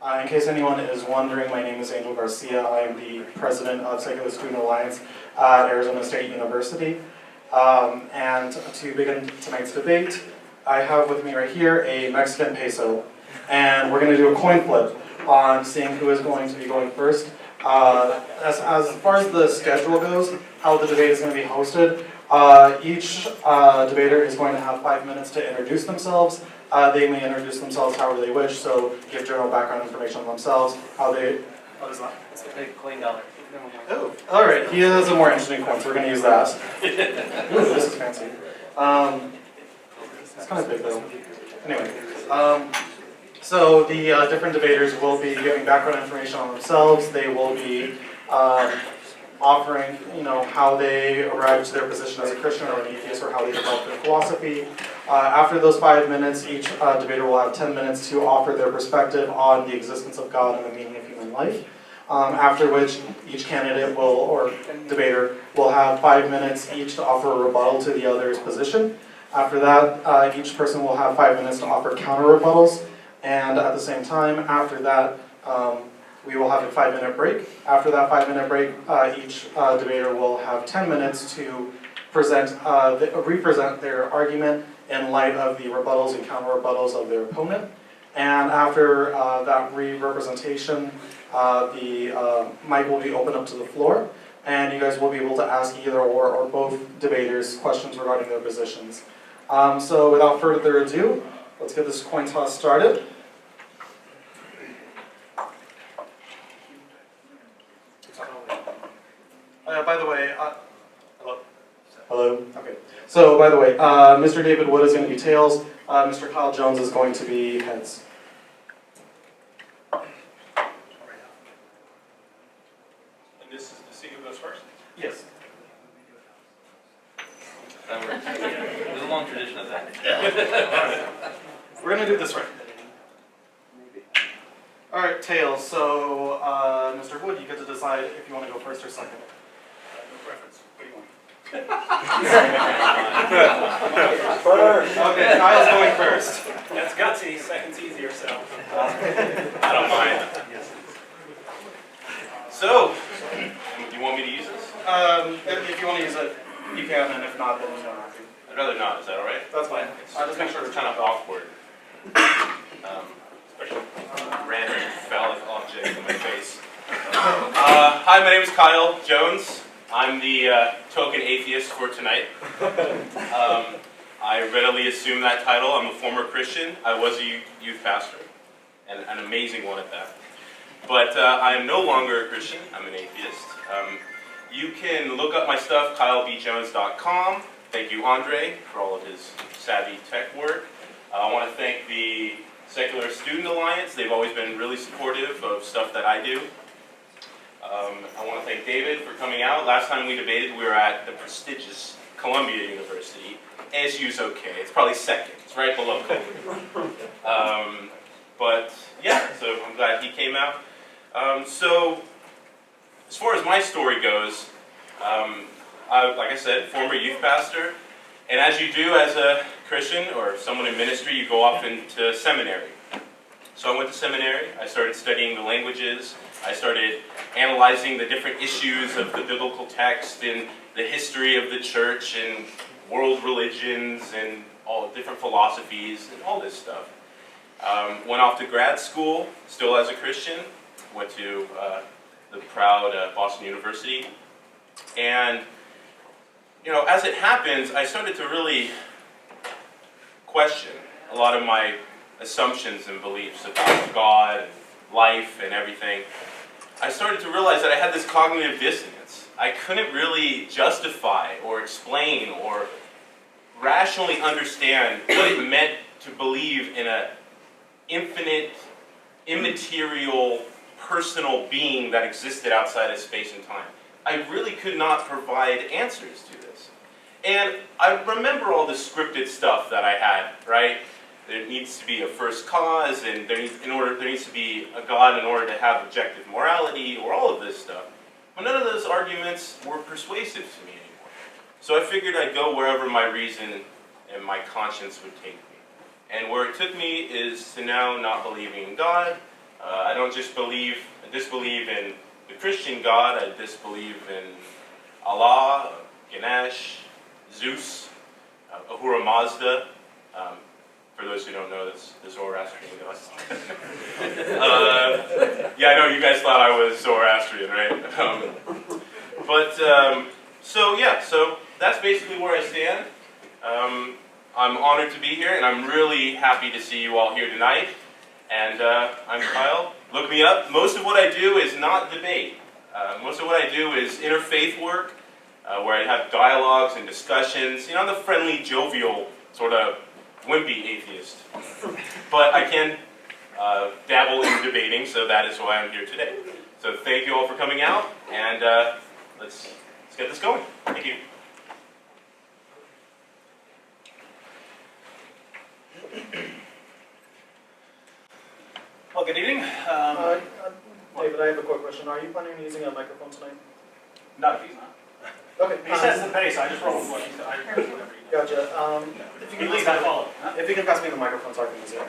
In case anyone is wondering, my name is Angel Garcia. I am the president of Secular Student Alliance at Arizona State University. And to begin tonight's debate, I have with me right here a Mexican peso. And we're going to do a coin flip on seeing who is going to be going first. As far as the schedule goes, how the debate is going to be hosted, each debater is going to have 5 minutes to introduce themselves. They may introduce themselves however they wish, so give general background information on themselves, how they... What is that? It's a big coin dollar. Oh, alright, he has a more interesting coin, so we're going to use that. Ooh, this is fancy. It's kind of big though. Anyway, so the different debaters will be giving background information on themselves. They will be offering, how they arrived to their position as a Christian or an atheist, or how they developed their philosophy. After those 5 minutes, each debater will have 10 minutes to offer their perspective on the existence of God and the meaning of human life. After which, each candidate or debater will have 5 minutes each to offer a rebuttal to the other's position. After that, each person will have 5 minutes to offer counter rebuttals. And at the same time, after that, we will have a 5-minute break. After that 5-minute break, each debater will have 10 minutes to represent their argument in light of the rebuttals and counter-rebuttals of their opponent. And after that representation, the mic will be opened up to the floor, and you guys will be able to ask either or both debaters questions regarding their positions. So without further ado, let's get this coin toss started. By the way, hello? Hello? Okay. So, by the way, Mr. David Wood is going to be tails, Mr. Kyle Jones is going to be heads. And this is to see who goes first? Yes. That works. There's a long tradition of that. Alright. We're going to do this right. Alright, tails. So, Mr. Wood, you get to decide if you want to go first or second. No preference. What do you want? Okay, Kyle's going first. That's gutsy. Second's easier, so. I don't mind. So, you want me to use this? If you want to use it, you can, and if not, then you don't have to. I'd rather not. Is that all right? That's fine. I'll just make sure it's kind of awkward. Especially random phallic object in my face. Hi, my name is Kyle Jones. I'm the token atheist for tonight. I readily assume that title. I'm a former Christian. I was a youth pastor, and an amazing one at that. But I am no longer a Christian. I'm an atheist. You can look up my stuff, kylebjones.com. Thank you, Andre, for all of his savvy tech work. I want to thank the Secular Student Alliance. They've always been really supportive of stuff that I do. I want to thank David for coming out. Last time we debated, we were at the prestigious Columbia University. ASU's okay. It's probably second. It's right below Columbia. But yeah, so I'm glad he came out. So as far as my story goes, like I said, former youth pastor. And as you do as a Christian or someone in ministry, you go off into seminary. So I went to seminary. I started studying the languages. I started analyzing the different issues of the biblical text and the history of the church and world religions and all different philosophies and all this stuff. Went off to grad school, still as a Christian. Went to the proud Boston University. And, as it happens, I started to really question a lot of my assumptions and beliefs about God and life and everything. I started to realize that I had this cognitive dissonance. I couldn't really justify or explain or rationally understand what it meant to believe in an infinite, immaterial, personal being that existed outside of space and time. I really could not provide answers to this. And I remember all the scripted stuff that I had, right? There needs to be a first cause, and there needs to be a God in order to have objective morality, or all of this stuff. But none of those arguments were persuasive to me anymore. So I figured I'd go wherever my reason and my conscience would take me. And where it took me is to now not believing in God, I don't just disbelieve in the Christian God. I disbelieve in Allah, Ganesh, Zeus, Ahura Mazda. For those who don't know, that's the Zoroastrian god. Yeah, I know you guys thought I was Zoroastrian, right? So that's basically where I stand. I'm honored to be here, and I'm really happy to see you all here tonight. And I'm Kyle. Look me up. Most of what I do is not debate. Most of what I do is interfaith work, where I have dialogues and discussions. You know, I'm the friendly, jovial, sort of wimpy atheist. But I can dabble in debating, so that is why I'm here today. So thank you all for coming out, and let's get this going. Thank you. Well, good evening. David, I have a quick question. Are you planning on using a microphone tonight? No, he's not. Okay. He says the pace, I just roll with what he said. Whatever he does. Gotcha. If you He can leads, I follow. Huh? If you can pass me the microphone so I can use it.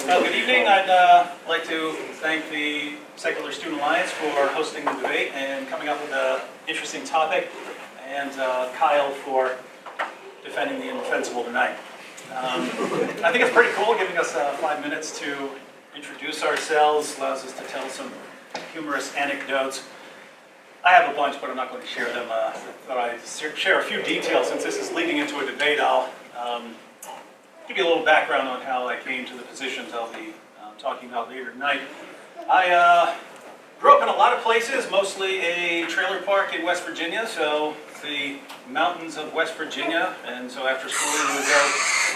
Well, good evening. I'd like to thank the Secular Student Alliance for hosting the debate and coming up with an interesting topic, and Kyle for defending the indefensible tonight. I think it's pretty cool giving us 5 minutes to introduce ourselves, allows us to tell some humorous anecdotes. I have a bunch, but I'm not going to share them. I thought I'd share a few details. Since this is leading into a debate, I'll give you a little background on how I came to the positions I'll be talking about later tonight. I grew up in a lot of places, mostly a trailer park in West Virginia, so the mountains of West Virginia, and so after school we would go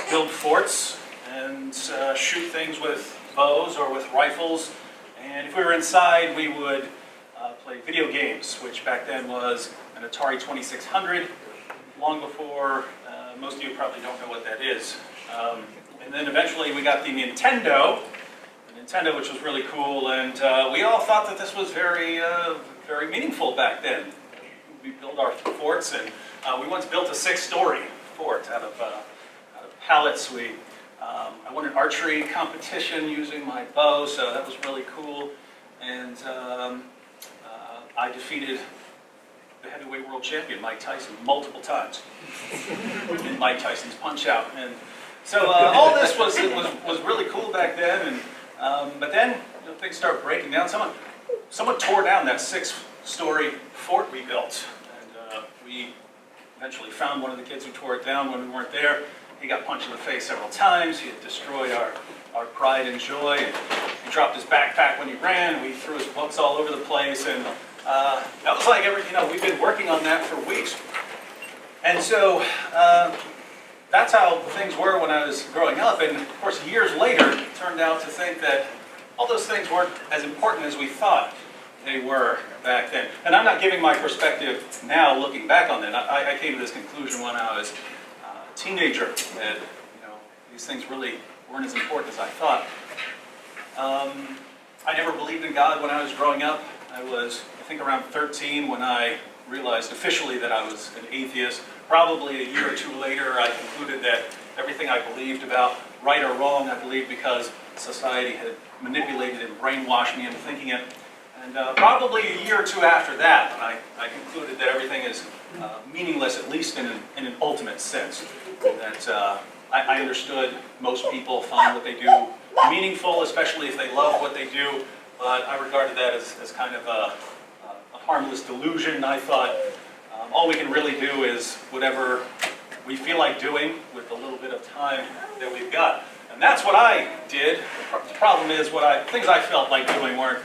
build forts and shoot things with bows or with rifles, and if we were inside we would play video games, which back then was an Atari 2600, long before, most of you probably don't know what that is. And then eventually we got the Nintendo, which was really cool, and we all thought that this was very, very meaningful back then. We built our forts, and we once built a 6-story fort out of pallets. I won an archery competition using my bow, so that was really cool. And I defeated the heavyweight world champion, Mike Tyson, multiple times in Mike Tyson's Punch-Out. And so all this was really cool back then. And but then things start breaking down. Someone tore down that 6-story fort we built, and we eventually found one of the kids who tore it down when we weren't there. He got punched in the face several times. He had destroyed our pride and joy. And he dropped his backpack when he ran. We threw his books all over the place, and that was like we've been working on that for weeks. And so that's how things were when I was growing up. And of course, years later, it turned out to think that all those things weren't as important as we thought they were back then. And I'm not giving my perspective now, looking back on that. I came to this conclusion when I was a teenager that these things really weren't as important as I thought. I never believed in God when I was growing up. I was, I think, around 13 when I realized officially that I was an atheist. Probably a year or two later, I concluded that everything I believed about right or wrong, I believed because society had manipulated and brainwashed me into thinking it. And probably a year or two after that, I concluded that everything is meaningless, at least in an ultimate sense. That I understood most people find what they do meaningful, especially if they love what they do. But I regarded that as kind of a harmless delusion. I thought all we can really do is whatever we feel like doing with the little bit of time that we've got. And that's what I did. The problem is things I felt like doing weren't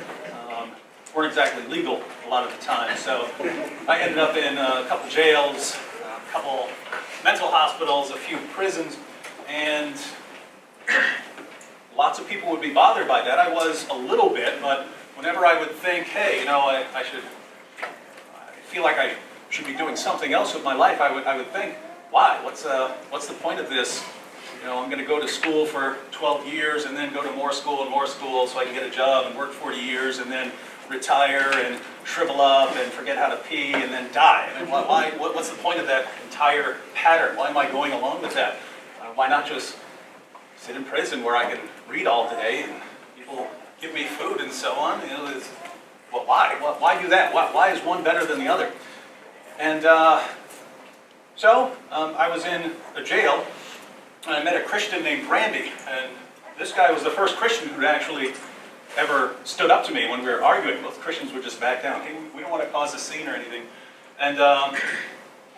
exactly legal a lot of the time. So I ended up in a couple jails, a couple mental hospitals, a few prisons, and lots of people would be bothered by that. I was a little bit, but whenever I would think, hey, I feel like I should be doing something else with my life, I would think, why? What's the point of this? I'm going to go to school for 12 years and then go to more school so I can get a job and work 40 years and then retire and shrivel up and forget how to pee and then die. I mean, what's the point of that entire pattern? Why am I going along with that? why not just sit in prison where I can read all day and people give me food and so on? Well, why? Why do that? Why is one better than the other? And so I was in a jail, and I met a Christian named Randy, and this guy was the first Christian who actually ever stood up to me when we were arguing. Most Christians would just back down. Hey, we don't want to cause a scene or anything. And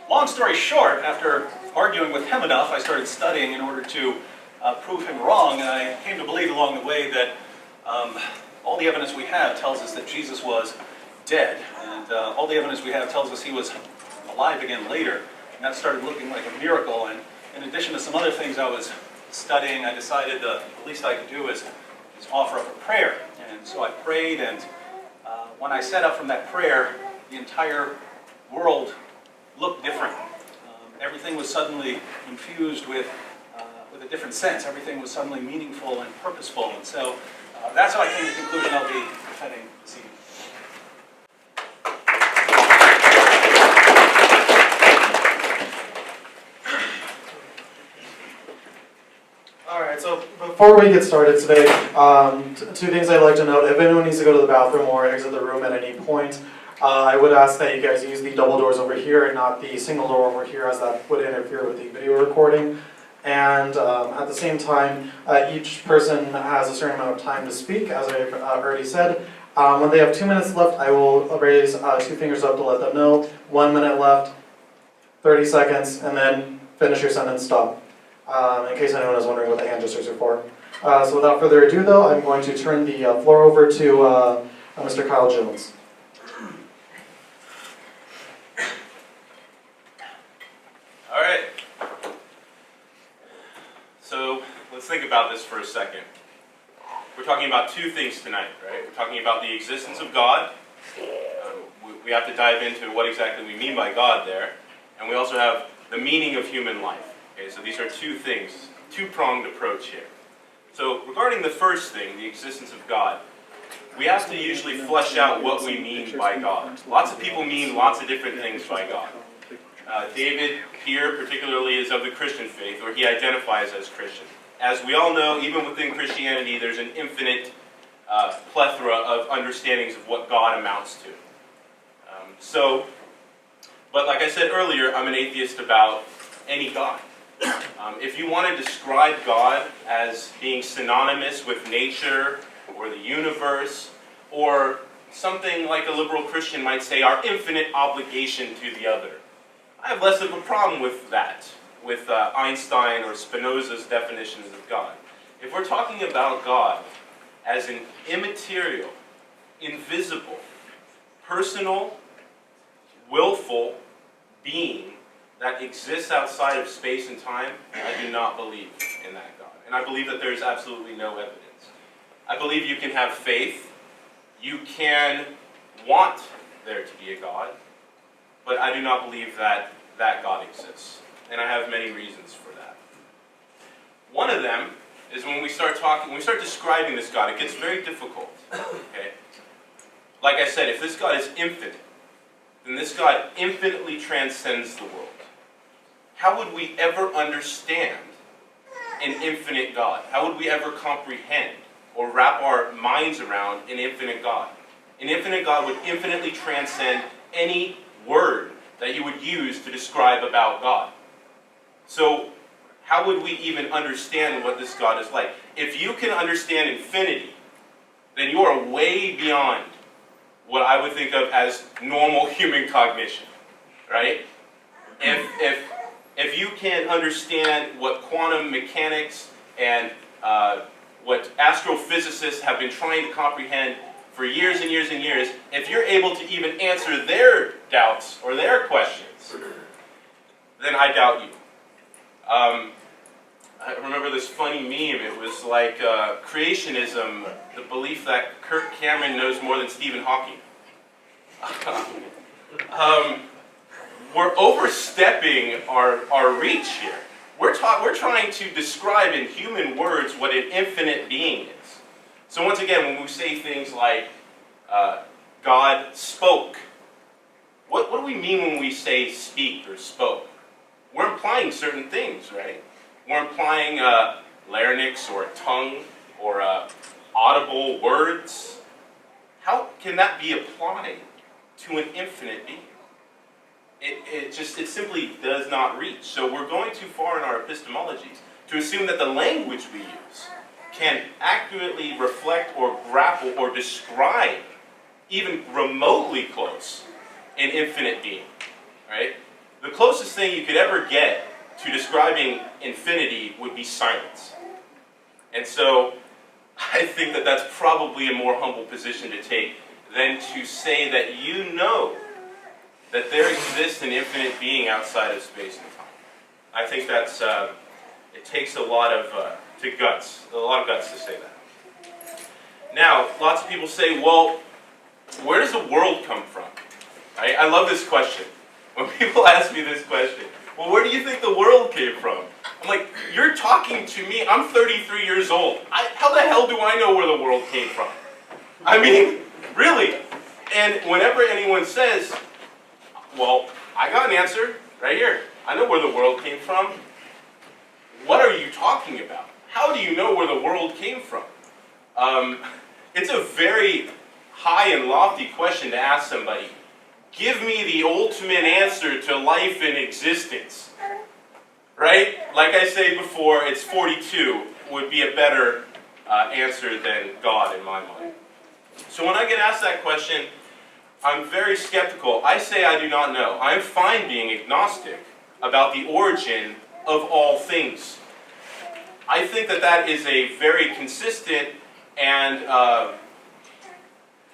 long story short, after arguing with him enough, I started studying in order to prove him wrong, and I came to believe along the way that all the evidence we have tells us that Jesus was dead, and all the evidence we have tells us he was alive again later, and that started looking like a miracle. And in addition to some other things I was studying, I decided the least I could do is offer up a prayer. And so I prayed, and when I set up from that prayer, the entire world looked different. Everything was suddenly infused with a different sense. Everything was suddenly meaningful and purposeful. And so that's how I came to the conclusion I'll be defending this evening. Alright, so before we get started today, two things I'd like to note. If anyone needs to go to the bathroom or exit the room at any point, I would ask that you guys use the double doors over here and not the single door over here, as that would interfere with the video recording. And at the same time, each person has a certain amount of time to speak, as I've already said. When they have 2 minutes left, I will raise 2 fingers up to let them know. 1 minute left, 30 seconds, and then finish your sentence, stop. In case anyone is wondering what the hand gestures are for. So without further ado, though, I'm going to turn the floor over to Mr. Kyle Jones. All right. So let's think about this for a second. We're talking about two things tonight, right? We're talking about the existence of God. We have to dive into what exactly we mean by God there. And we also have the meaning of human life. Okay, so these are two things, two-pronged approach here. So regarding the first thing, the existence of God, we have to usually flesh out what we mean by God. Lots of people mean lots of different things by God. David here particularly is of the Christian faith, or he identifies as Christian. As we all know, even within Christianity, there's an infinite plethora of understandings of what God amounts to. But like I said earlier, I'm an atheist about any God. If you want to describe God as being synonymous with nature or the universe, or something like a liberal Christian might say, our infinite obligation to the other, I have less of a problem with that, with Einstein or Spinoza's definitions of God. If we're talking about God as an immaterial, invisible, personal, willful being that exists outside of space and time, I do not believe in that God. And I believe that there is absolutely no evidence. I believe you can have faith, you can want there to be a God, but I do not believe that that God exists. And I have many reasons for that. One of them is when we start describing this God, it gets very difficult. Okay? Like I said, if this God is infinite, then this God infinitely transcends the world. How would we ever understand an infinite God? How would we ever comprehend or wrap our minds around an infinite God? An infinite God would infinitely transcend any word that you would use to describe about God. So how would we even understand what this God is like? If you can understand infinity, then you are way beyond what I would think of as normal human cognition, right? If you can understand what quantum mechanics and what astrophysicists have been trying to comprehend for years and years and years, if you're able to even answer their doubts or their questions, then I doubt you. I remember this funny meme. It was like creationism, the belief that Kirk Cameron knows more than Stephen Hawking. We're overstepping our reach here. We're trying to describe in human words what an infinite being is. So once again, when we say things like God spoke, what do we mean when we say speak or spoke? We're implying certain things, right? We're implying larynx or a tongue or audible words. How can that be applied to an infinite being? It simply does not reach. So we're going too far in our epistemologies to assume that the language we use can accurately reflect or grapple or describe even remotely close an infinite being, right? The closest thing you could ever get to describing infinity would be silence. And so I think that that's probably a more humble position to take than to say that you know that there exists an infinite being outside of space and time. I think that's, it takes a lot of guts to say that. Now, lots of people say, well, where does the world come from? Right? I love this question. When people ask me this question, well, where do you think the world came from? I'm like, you're talking to me. I'm 33 years old. How the hell do I know where the world came from? I mean, really. And whenever anyone says, well, I got an answer right here. I know where the world came from. What are you talking about? How do you know where the world came from? It's a very high and lofty question to ask somebody. Give me the ultimate answer to life and existence. Right? Like I said before, it's 42 would be a better answer than God in my mind. So when I get asked that question, I'm very skeptical. I say I do not know. I'm fine being agnostic about the origin of all things. I think that that is a very consistent and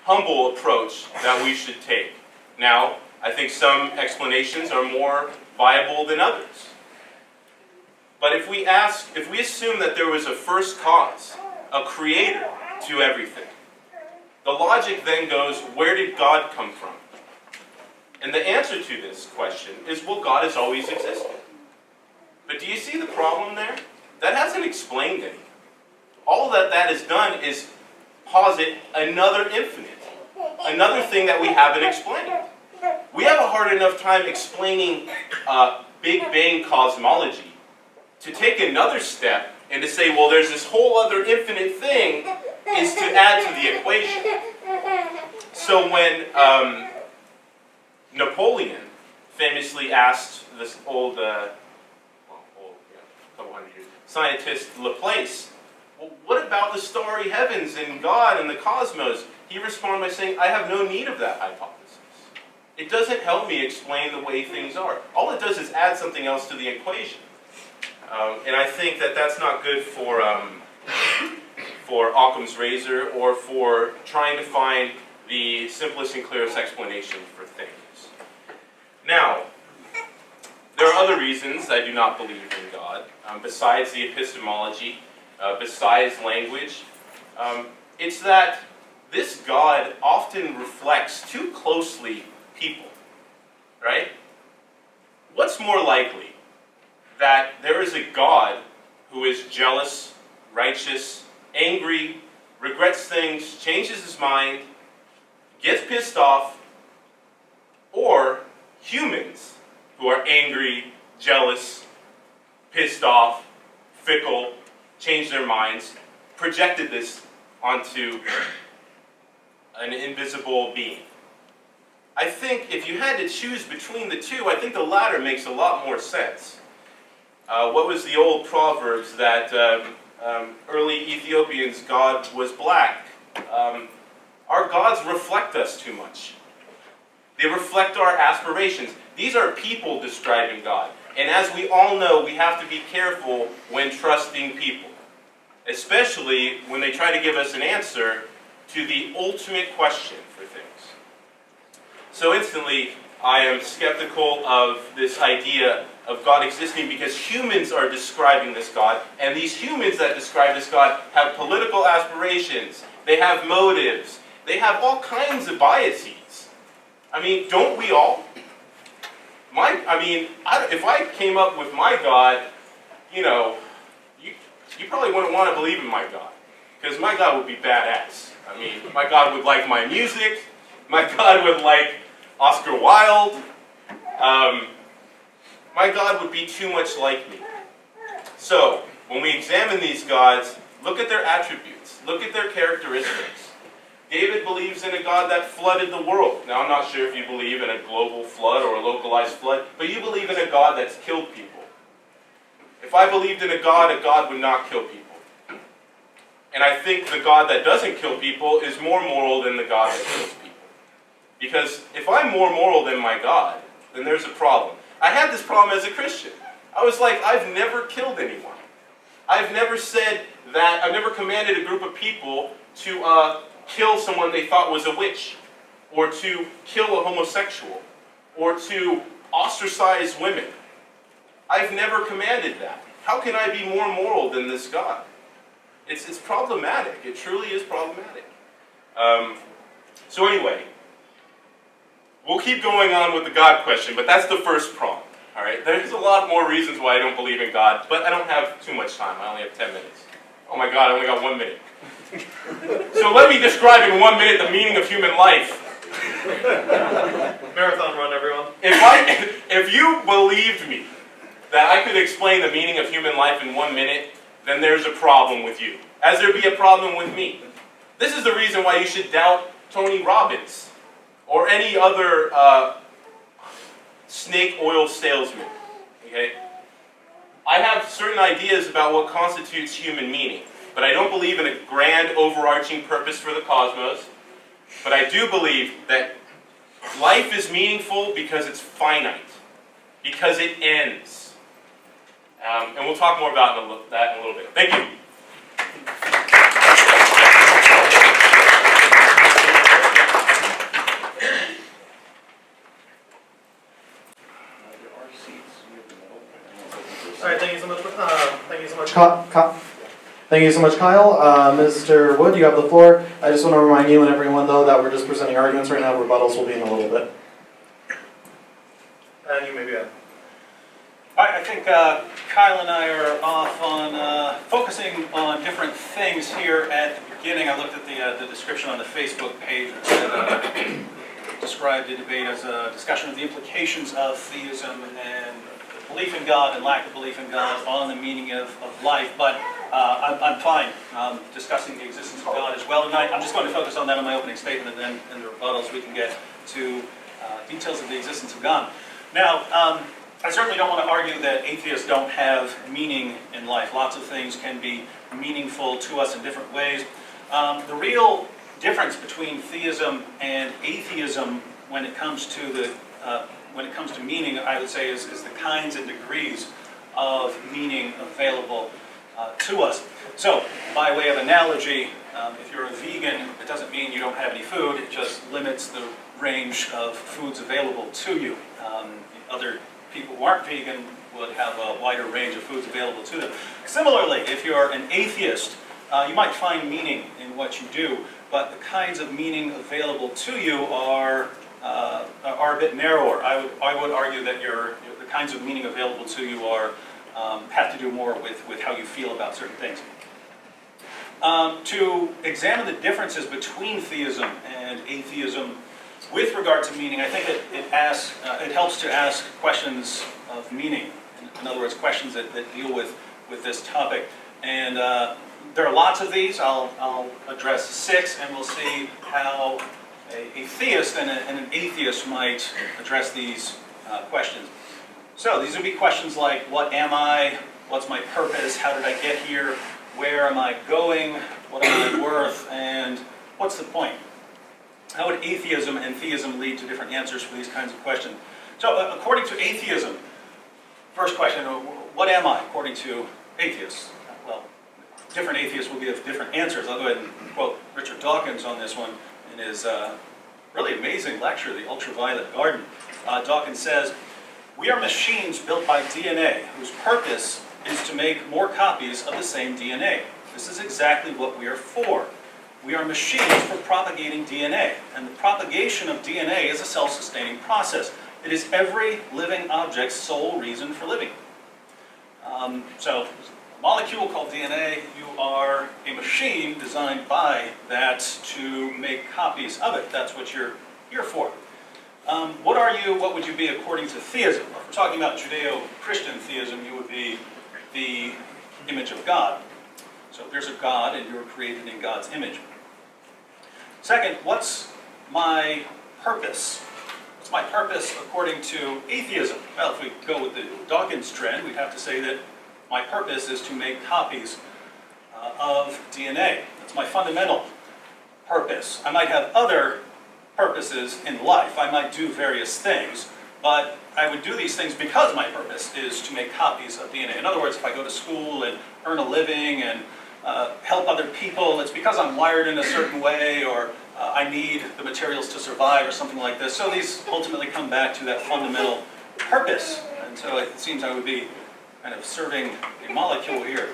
humble approach that we should take. Now, I think some explanations are more viable than others. But if we assume that there was a first cause, a creator to everything, the logic then goes, where did God come from? And the answer to this question is, well, God has always existed. But do you see the problem there? That hasn't explained anything. All that has done is posit another infinite, another thing that we haven't explained. We have a hard enough time explaining Big Bang cosmology. To take another step and to say, well, there's this whole other infinite thing, is to add to the equation. So when Napoleon famously asked this old scientist Laplace, well, what about the starry heavens and God and the cosmos? He responded by saying, I have no need of that hypothesis. It doesn't help me explain the way things are. All it does is add something else to the equation. And I think that that's not good for Occam's razor or for trying to find the simplest and clearest explanation for things. Now, there are other reasons I do not believe in God, besides the epistemology, besides language. It's that this God often reflects too closely people, right? What's more likely? That there is a God who is jealous, righteous, angry, regrets things, changes his mind, gets pissed off, or humans who are angry, jealous, pissed off, fickle, change their minds, projected this onto an invisible being. I think if you had to choose between the two, I think the latter makes a lot more sense. What was the old proverbs that early Ethiopians' God was black? Our gods reflect us too much. They reflect our aspirations. These are people describing God. And as we all know, we have to be careful when trusting people, especially when they try to give us an answer to the ultimate question for things. So instantly, I am skeptical of this idea of God existing because humans are describing this God, and these humans that describe this God have political aspirations, they have motives, they have all kinds of biases. I mean, don't we all? If I came up with my God, you probably wouldn't want to believe in my God, because my God would be badass. I mean, my God would like my music, my God would like Oscar Wilde, my God would be too much like me. So, when we examine these gods, look at their attributes, look at their characteristics. David believes in a God that flooded the world. Now, I'm not sure if you believe in a global flood or a localized flood, but you believe in a God that's killed people. If I believed in a God would not kill people. And I think the God that doesn't kill people is more moral than the God that kills people. Because if I'm more moral than my God, then there's a problem. I had this problem as a Christian. I was like, I've never killed anyone. I've never said that, I've never commanded a group of people to kill someone they thought was a witch, or to kill a homosexual, or to ostracize women. I've never commanded that. How can I be more moral than this God? It's problematic. It truly is problematic. So anyway, we'll keep going on with the God question, but that's the first prong. All right? There's a lot more reasons why I don't believe in God, but I don't have too much time. I only have 10 minutes. Oh my God, I only got 1 minute. So let me describe in 1 minute the meaning of human life. Marathon run, everyone. If you believed me that I could explain the meaning of human life in 1 minute, then there's a problem with you, as there be a problem with me. This is the reason why you should doubt Tony Robbins or any other snake oil salesman. Okay? I have certain ideas about what constitutes human meaning, but I don't believe in a grand overarching purpose for the cosmos. But I do believe that life is meaningful because it's finite, because it ends. And we'll talk more about that in a little bit. Thank you. All right, thank you so much. Thank you so much, thank you so much, Kyle. Mr. Wood, you have the floor. I just want to remind you and everyone, though, that we're just presenting arguments right now. Rebuttals will be in a little bit. And you may be on. All right, I think Kyle and I are off on focusing on different things here at the beginning. I looked at the description on the Facebook page that described the debate as a discussion of the implications of theism and belief in God and lack of belief in God on the meaning of life. But I'm fine discussing the existence of God as well tonight. I'm just going to focus on that in my opening statement, and then in the rebuttals we can get to details of the existence of God. Now, I certainly don't want to argue that atheists don't have meaning in life. Lots of things can be meaningful to us in different ways. The real difference between theism and atheism when it comes to meaning, I would say, is the kinds and degrees of meaning available to us. So, by way of analogy, if you're a vegan, it doesn't mean you don't have any food. It just limits the range of foods available to you. Other people who aren't vegan would have a wider range of foods available to them. Similarly, if you're an atheist, you might find meaning in what you do, but the kinds of meaning available to you are a bit narrower. I would argue that the kinds of meaning available to you have to do more with how you feel about certain things. To examine the differences between theism and atheism with regard to meaning, I think it helps to ask questions of meaning. In other words, questions that deal with this topic. And there are lots of these. I'll address 6, and we'll see how a theist and an atheist might address these questions. So these would be questions like, what am I? What's my purpose? How did I get here? Where am I going? What am I worth? And what's the point? How would atheism and theism lead to different answers for these kinds of questions? So according to atheism, first question, what am I according to atheists? Well, different atheists will give different answers. I'll go ahead and quote Richard Dawkins on this one in his really amazing lecture, The Ultraviolet Garden. Dawkins says, "We are machines built by DNA whose purpose is to make more copies of the same DNA. This is exactly what we are for. We are machines for propagating DNA, and the propagation of DNA is a self-sustaining process. It is every living object's sole reason for living." So, a molecule called DNA, you are a machine designed by that to make copies of it. That's what you're here for. What are you? What would you be according to theism? If we're talking about Judeo-Christian theism, you would be the image of God. So there's a God and you're created in God's image. Second, what's my purpose? What's my purpose according to atheism? Well, if we go with the Dawkins trend, we'd have to say that my purpose is to make copies of DNA. That's my fundamental purpose. I might have other purposes in life. I might do various things, but I would do these things because my purpose is to make copies of DNA. In other words, if I go to school and earn a living and help other people, it's because I'm wired in a certain way, or I need the materials to survive or something like this. So these ultimately come back to that fundamental purpose. And so it seems I would be kind of serving a molecule here.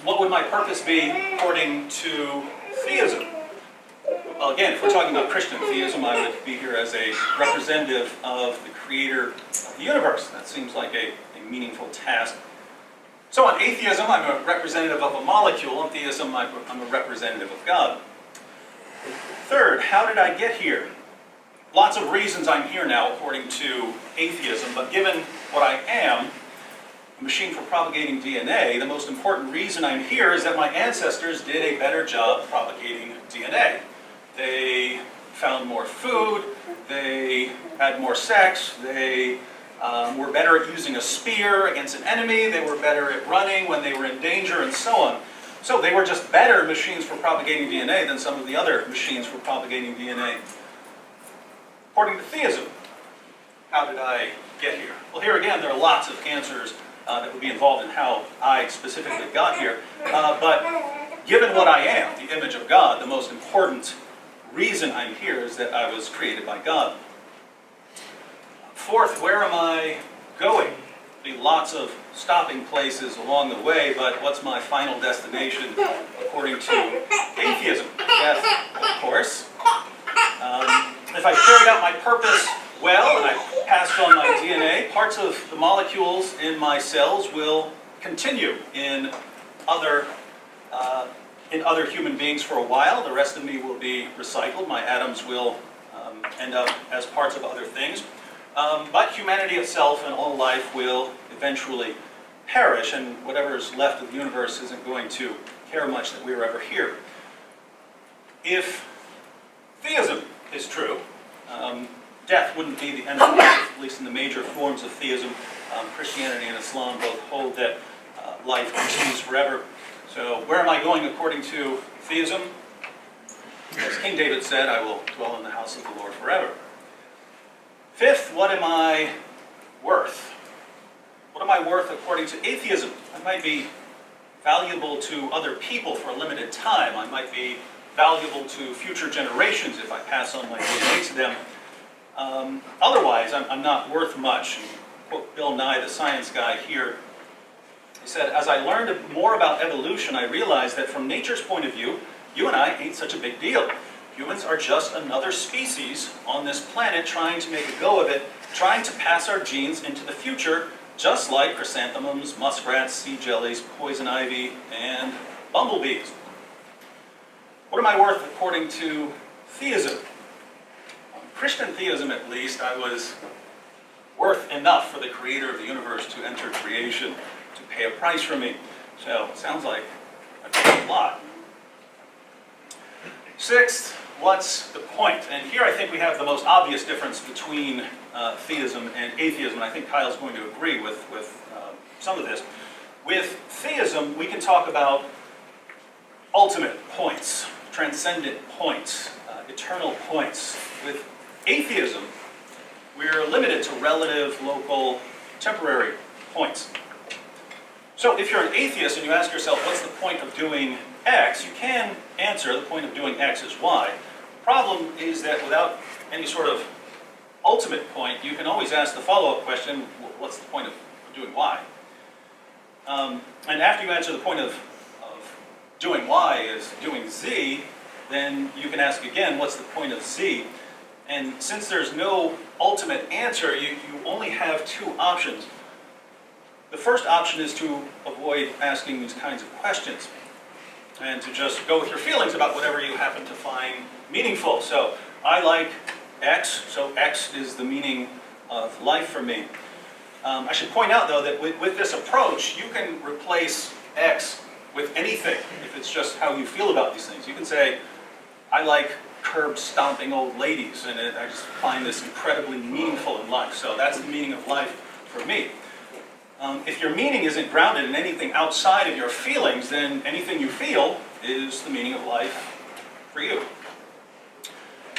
What would my purpose be according to theism? Well, again, if we're talking about Christian theism, I would be here as a representative of the creator of the universe. That seems like a meaningful task. So on atheism, I'm a representative of a molecule. On theism, I'm a representative of God. Third, how did I get here? Lots of reasons I'm here now according to atheism, but given what I am, a machine for propagating DNA, the most important reason I'm here is that my ancestors did a better job propagating DNA. They found more food, they had more sex, they were better at using a spear against an enemy, they were better at running when they were in danger, and so on. So they were just better machines for propagating DNA than some of the other machines for propagating DNA. According to theism, how did I get here? Well, here again, there are lots of answers that would be involved in how I specifically got here. But given what I am, the image of God, the most important reason I'm here is that I was created by God. Fourth, where am I going? There'll be lots of stopping places along the way, but what's my final destination according to atheism? Death, of course. If I carried out my purpose well and I passed on my DNA, parts of the molecules in my cells will continue in other human beings for a while. The rest of me will be recycled. My atoms will end up as parts of other things. But humanity itself and all life will eventually perish, and whatever is left of the universe isn't going to care much that we were ever here. If theism is true, death wouldn't be the end of life, at least in the major forms of theism. Christianity and Islam both hold that life continues forever. So where am I going according to theism? As King David said, I will dwell in the house of the Lord forever. Fifth, what am I worth? What am I worth according to atheism? I might be valuable to other people for a limited time. I might be valuable to future generations if I pass on my DNA to them. Otherwise, I'm not worth much. And quote Bill Nye, the science guy here. He said, as I learned more about evolution, I realized that from nature's point of view, you and I ain't such a big deal. Humans are just another species on this planet trying to make a go of it, trying to pass our genes into the future, just like chrysanthemums, muskrats, sea jellies, poison ivy, and bumblebees. What am I worth according to theism? Christian theism, at least, I was worth enough for the creator of the universe to enter creation, to pay a price for me. So it sounds like a lot. Sixth, what's the point? And here I think we have the most obvious difference between theism and atheism, and I think Kyle's going to agree with some of this. With theism, we can talk about ultimate points, transcendent points, eternal points. With atheism, we're limited to relative, local, temporary points. So if you're an atheist and you ask yourself, what's the point of doing X, you can answer the point of doing X is Y. The problem is that without any sort of ultimate point, you can always ask the follow-up question, what's the point of doing Y? And after you answer the point of doing Y is doing Z, then you can ask again, what's the point of Z? And since there's no ultimate answer, you only have two options. The first option is to avoid asking these kinds of questions and to just go with your feelings about whatever you happen to find meaningful. So I like X, so X is the meaning of life for me. I should point out, though, that with this approach, you can replace X with anything, if it's just how you feel about these things. You can say, I like curb stomping old ladies, and I just find this incredibly meaningful in life. So that's the meaning of life for me. If your meaning isn't grounded in anything outside of your feelings, then anything you feel is the meaning of life for you.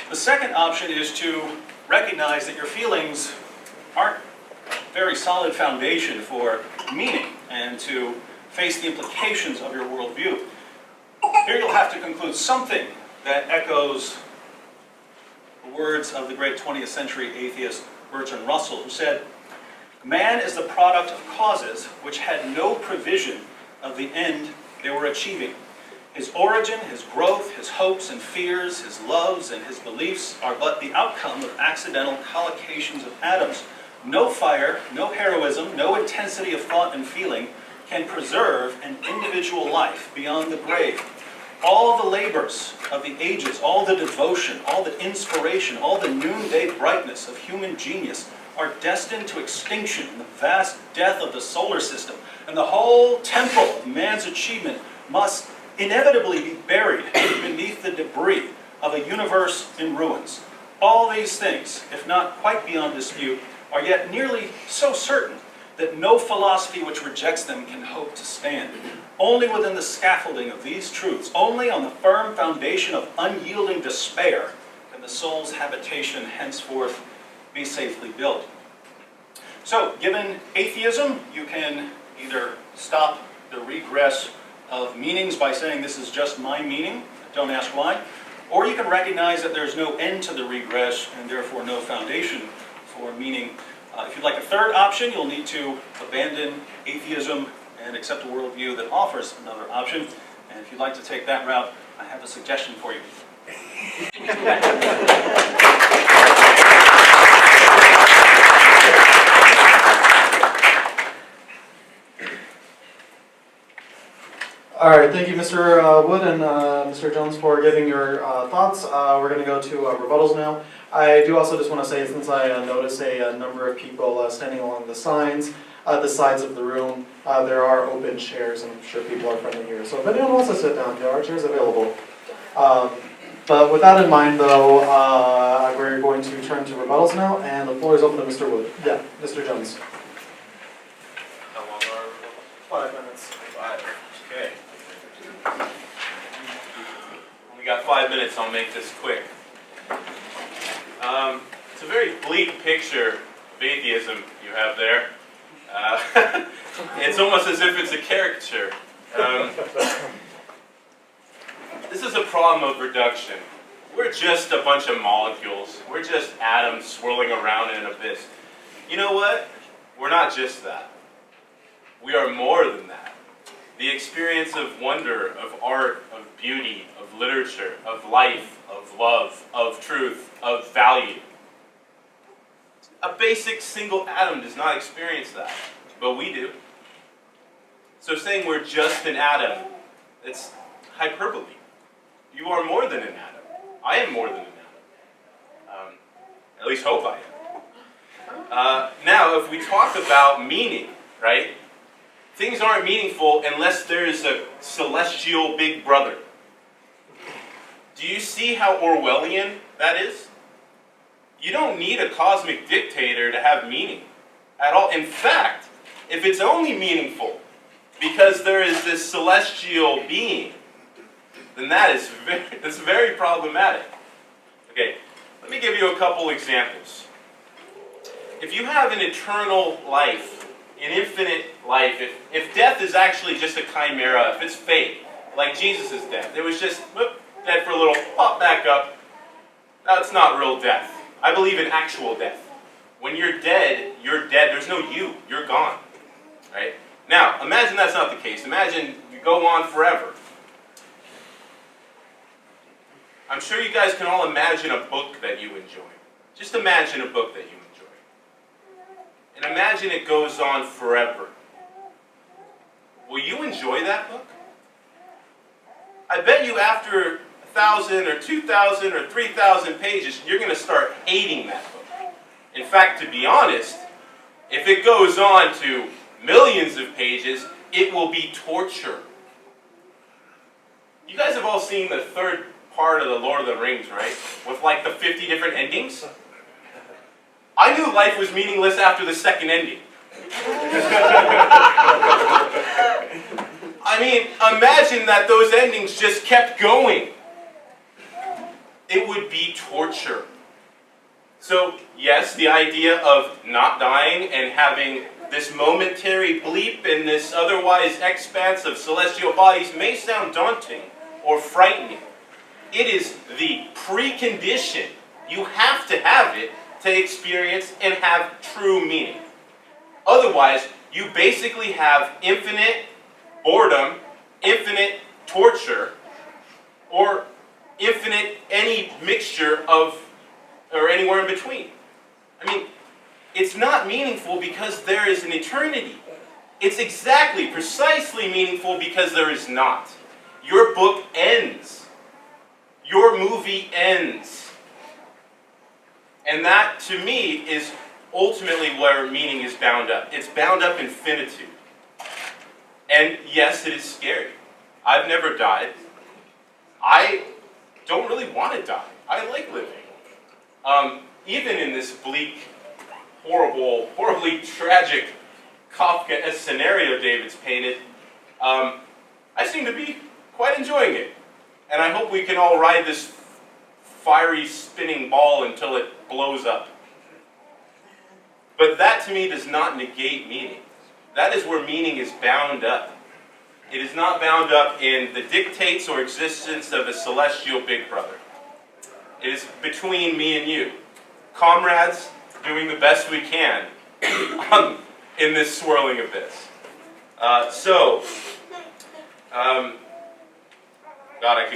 The second option is to recognize that your feelings aren't a very solid foundation for meaning, and to face the implications of your worldview. Here you'll have to conclude something that echoes the words of the great 20th century atheist Bertrand Russell, who said, "Man is the product of causes which had no provision of the end they were achieving. His origin, his growth, his hopes and fears, his loves and his beliefs are but the outcome of accidental collocations of atoms. No fire, no heroism, no intensity of thought and feeling can preserve an individual life beyond the grave. All the labors of the ages, all the devotion, all the inspiration, all the noonday brightness of human genius are destined to extinction in the vast death of the solar system, and the whole temple of man's achievement must inevitably be buried beneath the debris of a universe in ruins. All these things, if not quite beyond dispute, are yet nearly so certain that no philosophy which rejects them can hope to stand. Only within the scaffolding of these truths, only on the firm foundation of unyielding despair, can the soul's habitation henceforth be safely built." So, given atheism, you can either stop the regress of meanings by saying this is just my meaning, don't ask why, or you can recognize that there's no end to the regress and therefore no foundation for meaning. If you'd like a third option, you'll need to abandon atheism and accept a worldview that offers another option. And if you'd like to take that route, I have a suggestion for you. All right, thank you, Mr. Wood and Mr. Jones, for giving your thoughts. We're going to go to rebuttals now. I do also just want to say, since I notice a number of people standing along the sides of the room, there are open chairs, and I'm sure people are friendly here. So if anyone wants to sit down, there are chairs available. But with that in mind, though, we're going to turn to rebuttals now, and the floor is open to Mr. Wood. Yeah, Mr. Jones. How long are we? 5 minutes. 5. Okay. We got 5 minutes. I'll make this quick. It's a very bleak picture of atheism you have there. It's almost as if it's a caricature. This is a problem of reduction. We're just a bunch of molecules. We're just atoms swirling around in an abyss. You know what? We're not just that. We are more than that. The experience of wonder, of art, of beauty, of literature, of life, of love, of truth, of value. A basic single atom does not experience that, but we do. So saying we're just an atom, it's hyperbole. You are more than an atom. I am more than an atom. At least hope I am. Now, if we talk about meaning, right? Things aren't meaningful unless there's a celestial big brother. Do you see how Orwellian that is? You don't need a cosmic dictator to have meaning at all. In fact, if it's only meaningful because there is this celestial being, then that's very problematic. Okay, let me give you a couple examples. If you have an eternal life, an infinite life, if death is actually just a chimera, if it's fake, like Jesus' death, it was just whoop, dead for a little, pop back up, that's not real death. I believe in actual death. When you're dead, there's no you, you're gone. Right? Now, imagine that's not the case. Imagine you go on forever. I'm sure you guys can all imagine a book that you enjoy. Just imagine a book that you enjoy. And imagine it goes on forever. Will you enjoy that book? I bet you after 1,000 or 2,000 or 3,000 pages, you're going to start hating that book. In fact, to be honest, if it goes on to millions of pages, it will be torture. You guys have all seen the third part of the Lord of the Rings, right? With like the 50 different endings. I knew life was meaningless after the second ending. I mean, imagine that those endings just kept going. It would be torture. So, yes, the idea of not dying and having this momentary bleep in this otherwise expanse of celestial bodies may sound daunting or frightening. It is the precondition. You have to have it to experience and have true meaning. Otherwise, you basically have infinite boredom, infinite torture, or infinite any mixture of, or anywhere in between. I mean, it's not meaningful because there is an eternity. It's exactly, precisely meaningful because there is not. Your book ends. Your movie ends. And that, to me, is ultimately where meaning is bound up. It's bound up in finitude. And yes, it is scary. I've never died. I don't really want to die. I like living. Even in this bleak, horrible, horribly tragic Kafka-esque scenario David's painted, I seem to be quite enjoying it. And I hope we can all ride this fiery spinning ball until it blows up. But that to me does not negate meaning. That is where meaning is bound up. It is not bound up in the dictates or existence of a celestial big brother. It is between me and you, comrades doing the best we can in this swirling abyss. God, I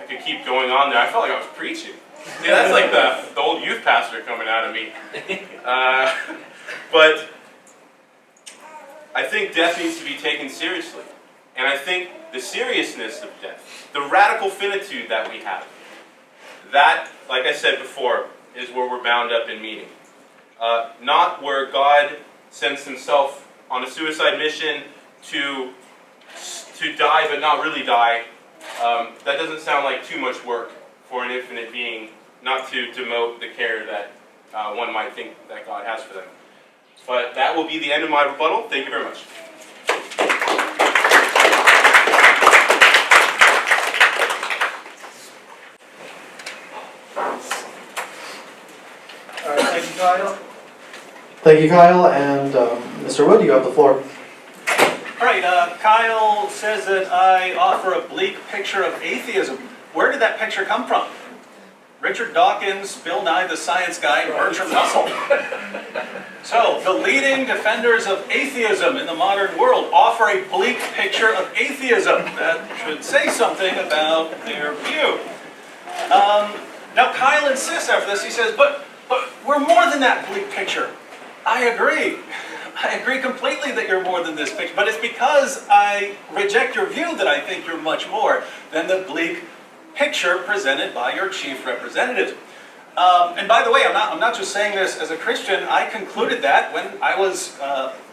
could keep going on there. I felt like I was preaching. See, that's like the old youth pastor coming out of me. But I think death needs to be taken seriously. And I think the seriousness of death, the radical finitude that we have, that, like I said before, is where we're bound up in meaning. Not where God sends himself on a suicide mission to die but not really die. That doesn't sound like too much work for an infinite being, not to demote the care that one might think that God has for them. But that will be the end of my rebuttal. Thank you very much. All right, thank you, Kyle. Thank you, Kyle, and Mr. Wood, you have the floor. All right, Kyle says that I offer a bleak picture of atheism. Where did that picture come from? Richard Dawkins, Bill Nye the Science Guy, and Bertrand Russell. So, the leading defenders of atheism in the modern world offer a bleak picture of atheism. That should say something about their view. Now, Kyle insists after this, he says, but we're more than that bleak picture. I agree. I agree completely that you're more than this picture, but it's because I reject your view that I think you're much more than the bleak picture presented by your chief representatives. And by the way, I'm not just saying this as a Christian. I concluded that when I was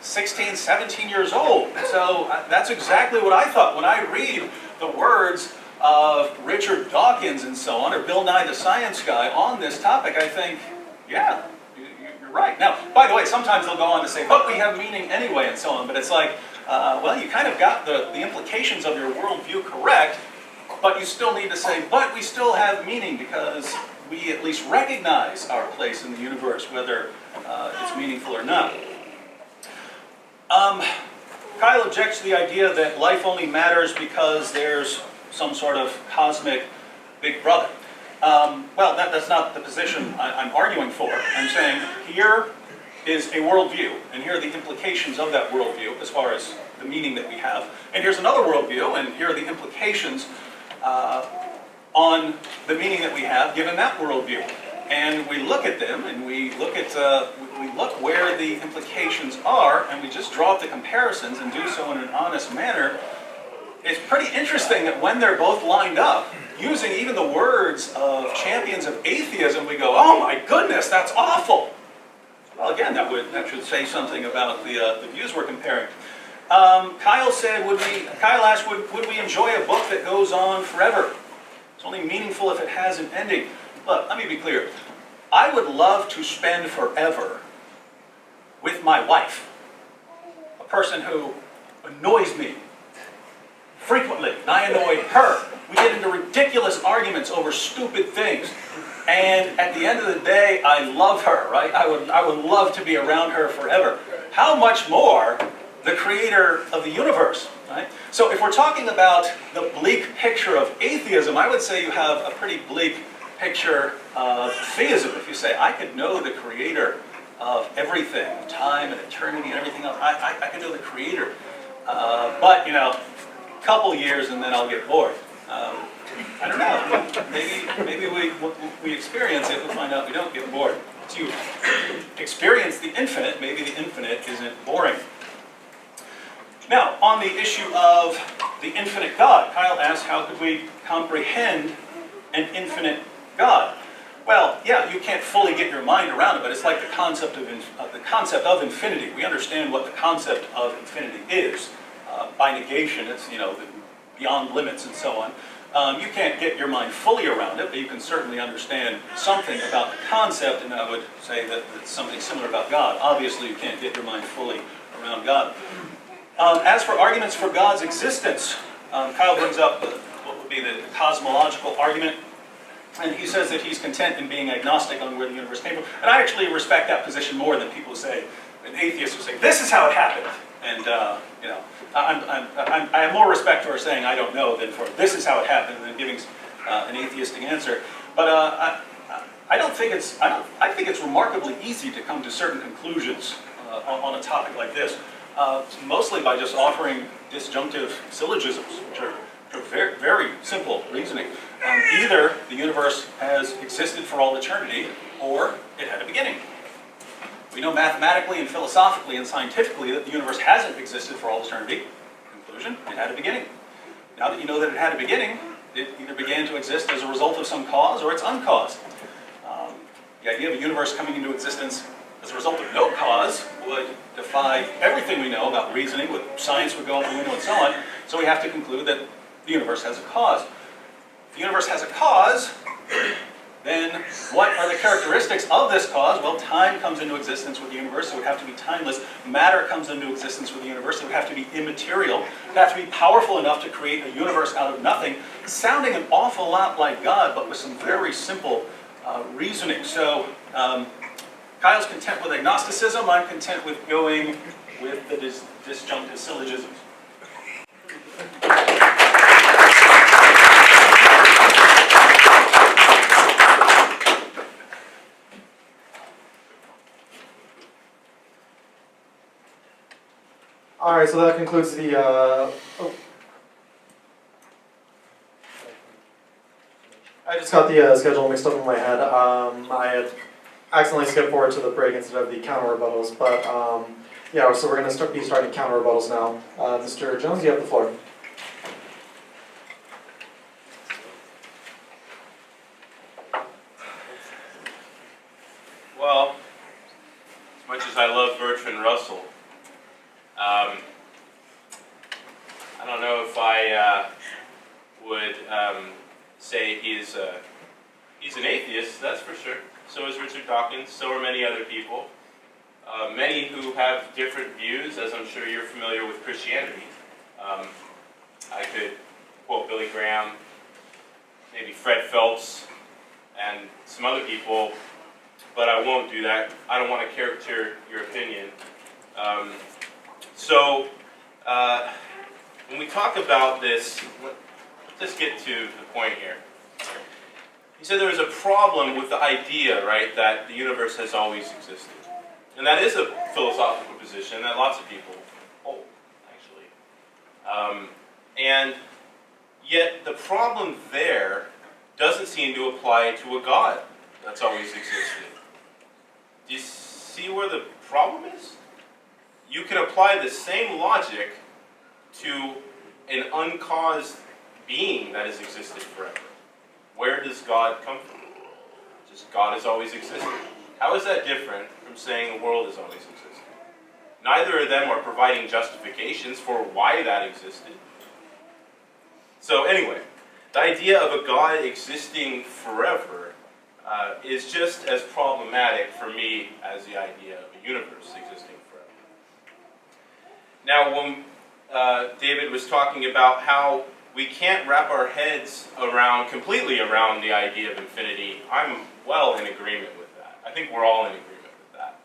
16, 17 years old. So that's exactly what I thought. When I read the words of Richard Dawkins and so on, or Bill Nye the Science Guy on this topic, I think, yeah, you're right. Now, by the way, sometimes they'll go on to say, but we have meaning anyway, and so on. But it's like, well, you kind of got the implications of your worldview correct, but you still need to say, but we still have meaning because we at least recognize our place in the universe, whether it's meaningful or not. Kyle objects to the idea that life only matters because there's some sort of cosmic big brother. Well, that's not the position I'm arguing for. I'm saying here is a worldview, and here are the implications of that worldview as far as the meaning that we have. And here's another worldview, and here are the implications on the meaning that we have given that worldview. And we look at them, and we look where the implications are, and we just draw up the comparisons and do so in an honest manner. It's pretty interesting that when they're both lined up, using even the words of champions of atheism, we go, oh my goodness, that's awful. Well, again, that should say something about the views we're comparing. Kyle said, Kyle asked, would we enjoy a book that goes on forever? It's only meaningful if it has an ending. Look, let me be clear. I would love to spend forever with my wife, a person who annoys me frequently, and I annoy her. We get into ridiculous arguments over stupid things. And at the end of the day, I love her, right? I would love to be around her forever. How much more the creator of the universe, right? So if we're talking about the bleak picture of atheism, I would say you have a pretty bleak picture of theism. If you say, I could know the creator of everything, time and eternity and everything else, I could know the creator. But, you know, a couple years and then I'll get bored. I don't know. Maybe we experience it, we find out we don't get bored. Once you experience the infinite, maybe the infinite isn't boring. Now, on the issue of the infinite God, Kyle asked, how could we comprehend an infinite God? Well, yeah, you can't fully get your mind around it, but it's like the concept of infinity. We understand what the concept of infinity is. By negation, it's, you know, beyond limits and so on. You can't get your mind fully around it, but you can certainly understand something about the concept, and I would say that it's something similar about God. Obviously, you can't get your mind fully around God. As for arguments for God's existence, Kyle brings up what would be the cosmological argument, and he says that he's content in being agnostic on where the universe came from. And I actually respect that position more than people who say, an atheist who say, this is how it happened. And, you know, I have more respect for saying I don't know than for this is how it happened and then giving an atheistic answer. But I think it's remarkably easy to come to certain conclusions on a topic like this, mostly by just offering disjunctive syllogisms, which are very, very simple reasoning. Either the universe has existed for all eternity, or it had a beginning. We know mathematically and philosophically and scientifically that the universe hasn't existed for all eternity. Conclusion, it had a beginning. Now that you know that it had a beginning, it either began to exist as a result of some cause or it's uncaused. The idea of a universe coming into existence as a result of no cause would defy everything we know about reasoning, what science would go out the window and so on. So we have to conclude that the universe has a cause. If the universe has a cause, then what are the characteristics of this cause? Well, time comes into existence with the universe, so it would have to be timeless. Matter comes into existence with the universe, so it would have to be immaterial. It would have to be powerful enough to create a universe out of nothing, sounding an awful lot like God, but with some very simple reasoning. So Kyle's content with agnosticism. I'm content with going with the disjunctive syllogisms. All right, so that concludes the. I just got the schedule mixed up in my head. I had accidentally skipped forward to the break instead of the counter rebuttals, but yeah, so we're going to be starting counter rebuttals now. Mr. Jones, you have the floor. Well, as much as I love Bertrand Russell, I don't know if I would say he's an atheist, that's for sure. So is Richard Dawkins, so are many other people. Many who have different views, as I'm sure you're familiar with Christianity. I could quote Billy Graham, maybe Fred Phelps, and some other people, but I won't do that. I don't want to caricature your opinion. When we talk about this, let's get to the point here. He said there was a problem with the idea, right, that the universe has always existed. And that is a philosophical position that lots of people hold, actually. And yet the problem there doesn't seem to apply to a God that's always existed. Do you see where the problem is? You can apply the same logic to an uncaused being that has existed forever. Where does God come from? Just God has always existed. How is that different from saying the world has always existed? Neither of them are providing justifications for why that existed. So anyway, the idea of a God existing forever is just as problematic for me as the idea of a universe existing forever. Now, when David was talking about how we can't wrap our heads completely around the idea of infinity, I'm well in agreement with that. I think we're all in agreement with that.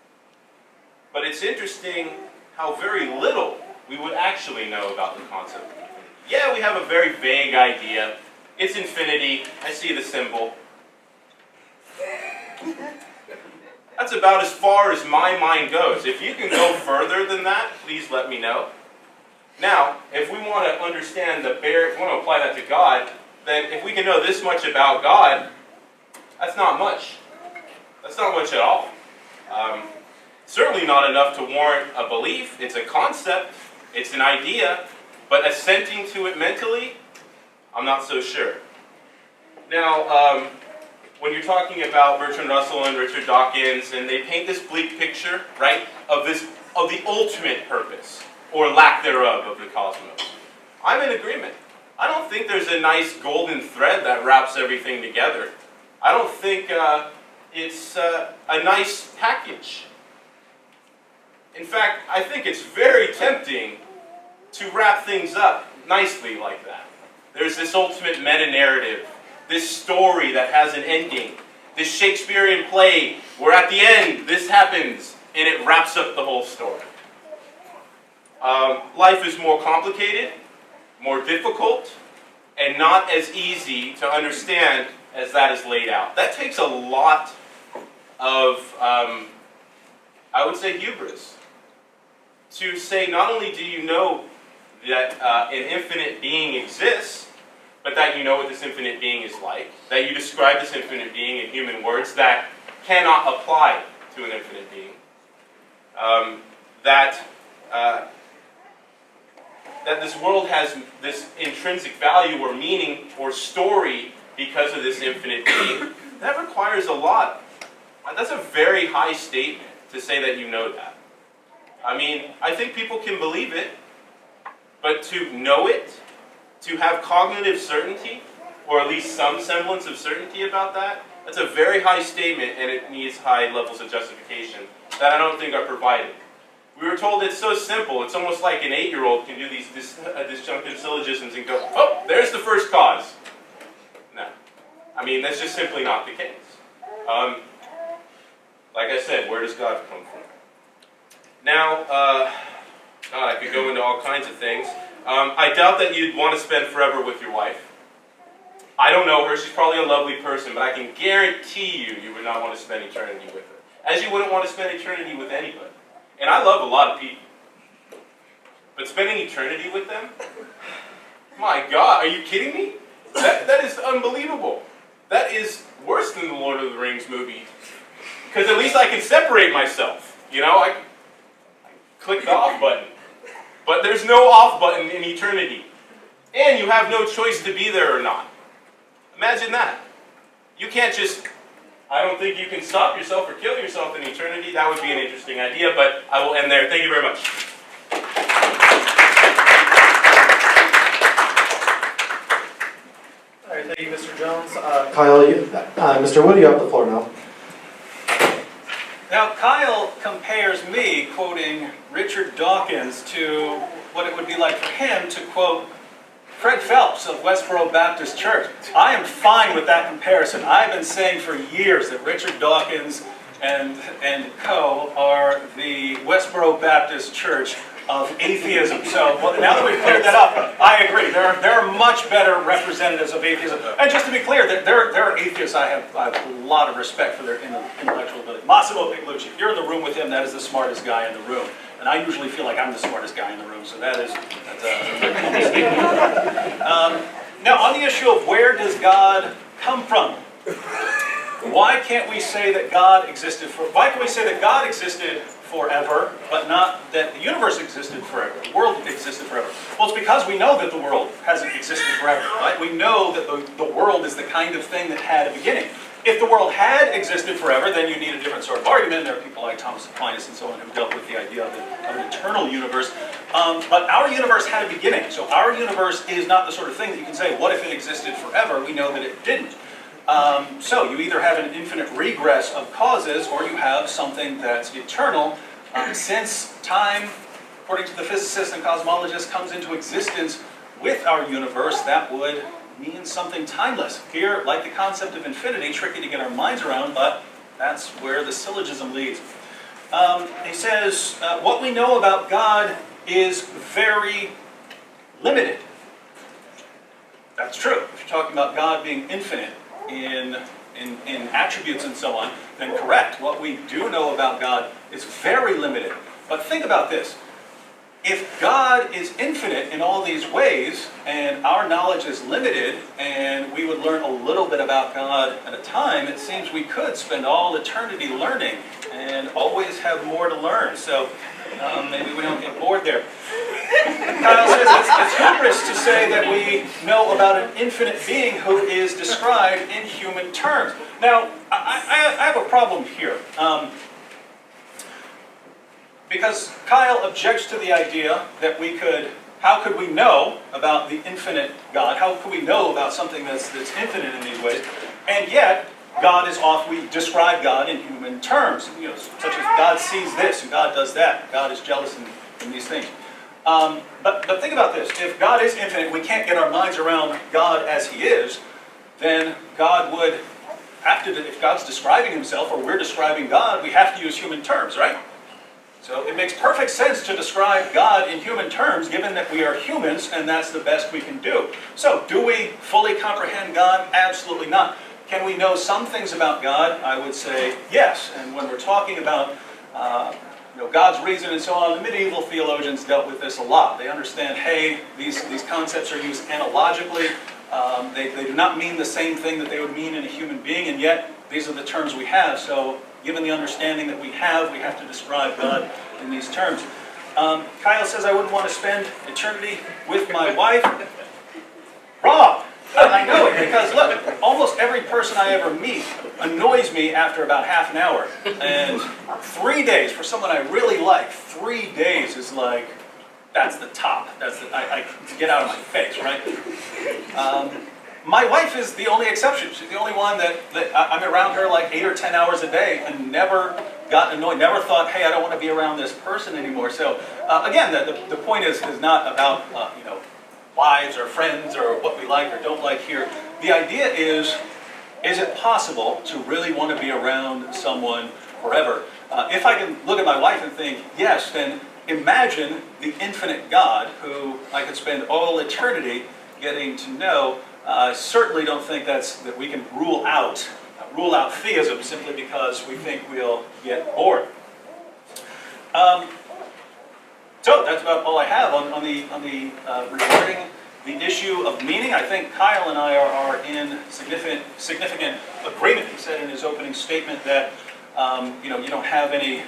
But it's interesting how very little we would actually know about the concept of infinity. Yeah, we have a very vague idea. It's infinity. I see the symbol. That's about as far as my mind goes. If you can go further than that, please let me know. Now, if we want to understand if we want to apply that to God, then if we can know this much about God, that's not much. That's not much at all. Certainly not enough to warrant a belief. It's a concept. It's an idea. But assenting to it mentally, I'm not so sure. Now, when you're talking about Bertrand Russell and Richard Dawkins, and they paint this bleak picture, right, of the ultimate purpose, or lack thereof, of the cosmos, I'm in agreement. I don't think there's a nice golden thread that wraps everything together. I don't think it's a nice package. In fact, I think it's very tempting to wrap things up nicely like that. There's this ultimate meta-narrative, this story that has an ending, this Shakespearean play where at the end this happens and it wraps up the whole story. Life is more complicated, more difficult, and not as easy to understand as that is laid out. That takes a lot of, I would say, hubris. To say not only do you know that an infinite being exists, but that you know what this infinite being is like, that you describe this infinite being in human words that cannot apply to an infinite being, that this world has this intrinsic value or meaning or story because of this infinite being, that requires a lot. That's a very high statement to say that you know that. I mean, I think people can believe it, but to know it, to have cognitive certainty, or at least some semblance of certainty about that, that's a very high statement, and it needs high levels of justification that I don't think are provided. We were told it's so simple, it's almost like an 8-year-old can do these disjunctive syllogisms and go, oh, there's the first cause. No. I mean, that's just simply not the case. Like I said, where does God come from? Now, I could go into all kinds of things. I doubt that you'd want to spend forever with your wife. I don't know her, she's probably a lovely person, but I can guarantee you would not want to spend eternity with her. As you wouldn't want to spend eternity with anybody. And I love a lot of people. But spending eternity with them? My God, are you kidding me? That is unbelievable. That is worse than the Lord of the Rings movie. Because at least I can separate myself. You know, I click the off button. But there's no off button in eternity. And you have no choice to be there or not. Imagine that. You can't just, I don't think you can stop yourself or kill yourself in eternity. That would be an interesting idea, but I will end there. Thank you very much. All right, thank you, Mr. Jones. Kyle, Mr. Wood, you have the floor now. Now, Kyle compares me quoting Richard Dawkins to what it would be like for him to quote Fred Phelps of Westboro Baptist Church. I am fine with that comparison. I've been saying for years that Richard Dawkins and co. are the Westboro Baptist Church of atheism. So now that we've cleared that up, I agree. There are much better representatives of atheism. And just to be clear, there are atheists I have a lot of respect for their intellectual ability. Massimo Pigliucci, if you're in the room with him, that is the smartest guy in the room. And I usually feel like I'm the smartest guy in the room, so that's a statement. Now, on the issue of where does God come from? Why can't we say that God existed why can we say that God existed forever, but not that the universe existed forever, the world existed forever? Well, it's because we know that the world hasn't existed forever, right? We know that the world is the kind of thing that had a beginning. If the world had existed forever, then you need a different sort of argument. There are people like Thomas Aquinas and so on who dealt with the idea of an eternal universe. But our universe had a beginning. So our universe is not the sort of thing that you can say, what if it existed forever? We know that it didn't. So you either have an infinite regress of causes, or you have something that's eternal. Since time, according to the physicists and cosmologists, comes into existence with our universe, that would mean something timeless. Here, like the concept of infinity, tricky to get our minds around, but that's where the syllogism leads. He says, what we know about God is very limited. That's true. If you're talking about God being infinite in attributes and so on, then correct. What we do know about God is very limited. But think about this. If God is infinite in all these ways, and our knowledge is limited, and we would learn a little bit about God at a time, it seems we could spend all eternity learning and always have more to learn. So maybe we don't get bored there. Kyle says it's hubris to say that we know about an infinite being who is described in human terms. Now, I have a problem here. Because Kyle objects to the idea that how could we know about the infinite God? How could we know about something that's infinite in these ways? And yet, we describe God in human terms, such as God sees this and God does that. God is jealous in these things. But think about this. If God is infinite, we can't get our minds around God as He is, then God would have to, if God's describing Himself or we're describing God, we have to use human terms, right? So it makes perfect sense to describe God in human terms, given that we are humans, and that's the best we can do. So, do we fully comprehend God? Absolutely not. Can we know some things about God? I would say yes. And when we're talking about God's reason and so on, the medieval theologians dealt with this a lot. They understand, hey, these concepts are used analogically. They do not mean the same thing that they would mean in a human being, and yet these are the terms we have. So, given the understanding that we have to describe God in these terms. Kyle says, I wouldn't want to spend eternity with my wife. Wrong! I know it, because look, almost every person I ever meet annoys me after about half an hour. And 3 days, for someone I really like, 3 days is like, that's the top. To get out of my face, right? My wife is the only exception. She's the only one that I'm around her like 8 or 10 hours a day and never got annoyed, never thought, hey, I don't want to be around this person anymore. So again, the point is not about wives or friends or what we like or don't like here. The idea is it possible to really want to be around someone forever? If I can look at my wife and think, yes, then imagine the infinite God who I could spend all eternity getting to know. I certainly don't think that we can rule out theism simply because we think we'll get bored. So that's about all I have on the regarding the issue of meaning. I think Kyle and I are in significant agreement. He said in his opening statement that you don't have any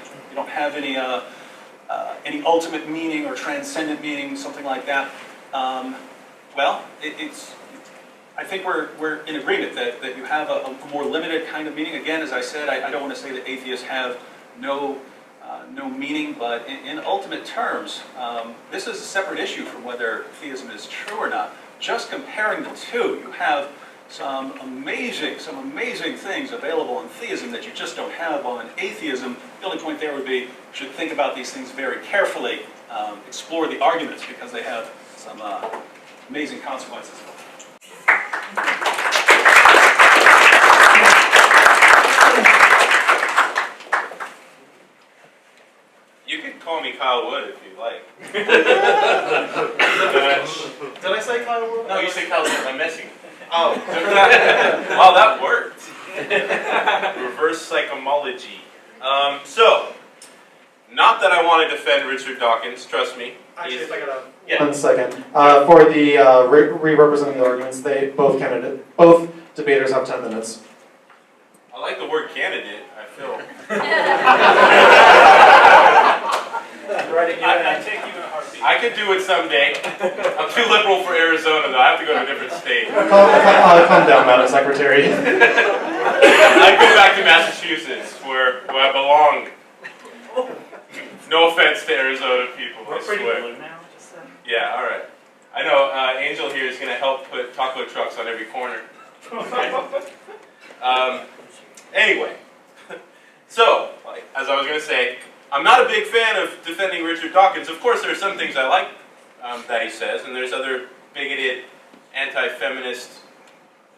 ultimate meaning or transcendent meaning, something like that. I think we're in agreement that you have a more limited kind of meaning. Again, as I said, I don't want to say that atheists have no meaning, but in ultimate terms, this is a separate issue from whether theism is true or not. Just comparing the two, you have some amazing things available in theism that you just don't have on atheism. The only point there would be you should think about these things very carefully, explore the arguments, because they have some amazing consequences. You can call me Kyle Wood if you like. Did I say Kyle Wood? No, you said Kyle Wood. I'm messing. Oh. Wow, that worked. Reverse psychomology. So, not that I want to defend Richard Dawkins, trust me. Actually, if I got Yeah. 1 second. For the re-representing the arguments, both debaters have 10 minutes. I like the word candidate, I feel. I take you in a heartbeat. I could do it someday. I'm too liberal for Arizona, though. I have to go to a different state. Calm down, Madam Secretary. I'd go back to Massachusetts, where I belong. No offense to Arizona people, I swear. now. Yeah, all right. I know Angel here is going to help put taco trucks on every corner. Anyway, so, as I was going to say, I'm not a big fan of defending Richard Dawkins. Of course, there are some things I like that he says, and there's other bigoted, anti-feminist,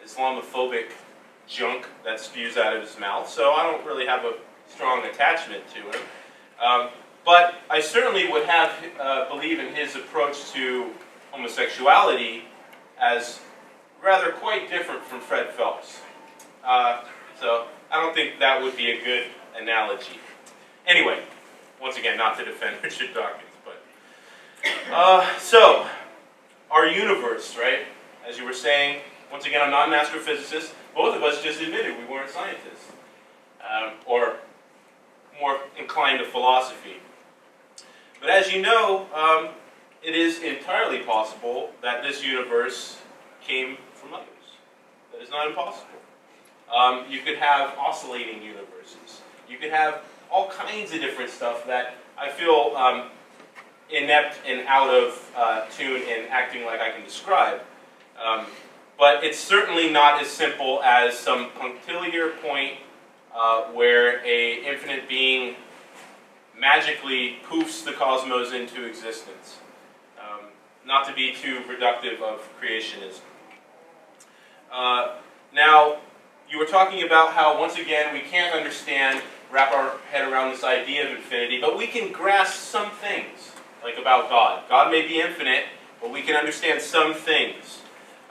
Islamophobic junk that spews out of his mouth, so I don't really have a strong attachment to him. But I certainly would believe in his approach to homosexuality as rather quite different from Fred Phelps. So I don't think that would be a good analogy. Anyway, once again, not to defend Richard Dawkins, but so our universe, right? As you were saying, once again, I'm not an astrophysicist. Both of us just admitted we weren't scientists, or more inclined to philosophy. But as you know, it is entirely possible that this universe came from others. That is not impossible. You could have oscillating universes. You could have all kinds of different stuff that I feel inept and out of tune in acting like I can describe. But it's certainly not as simple as some punctiliar point where an infinite being magically poofs the cosmos into existence. Not to be too reductive of creationism. Now, you were talking about how, once again, we can't wrap our head around this idea of infinity, but we can grasp some things, like about God. God may be infinite, but we can understand some things.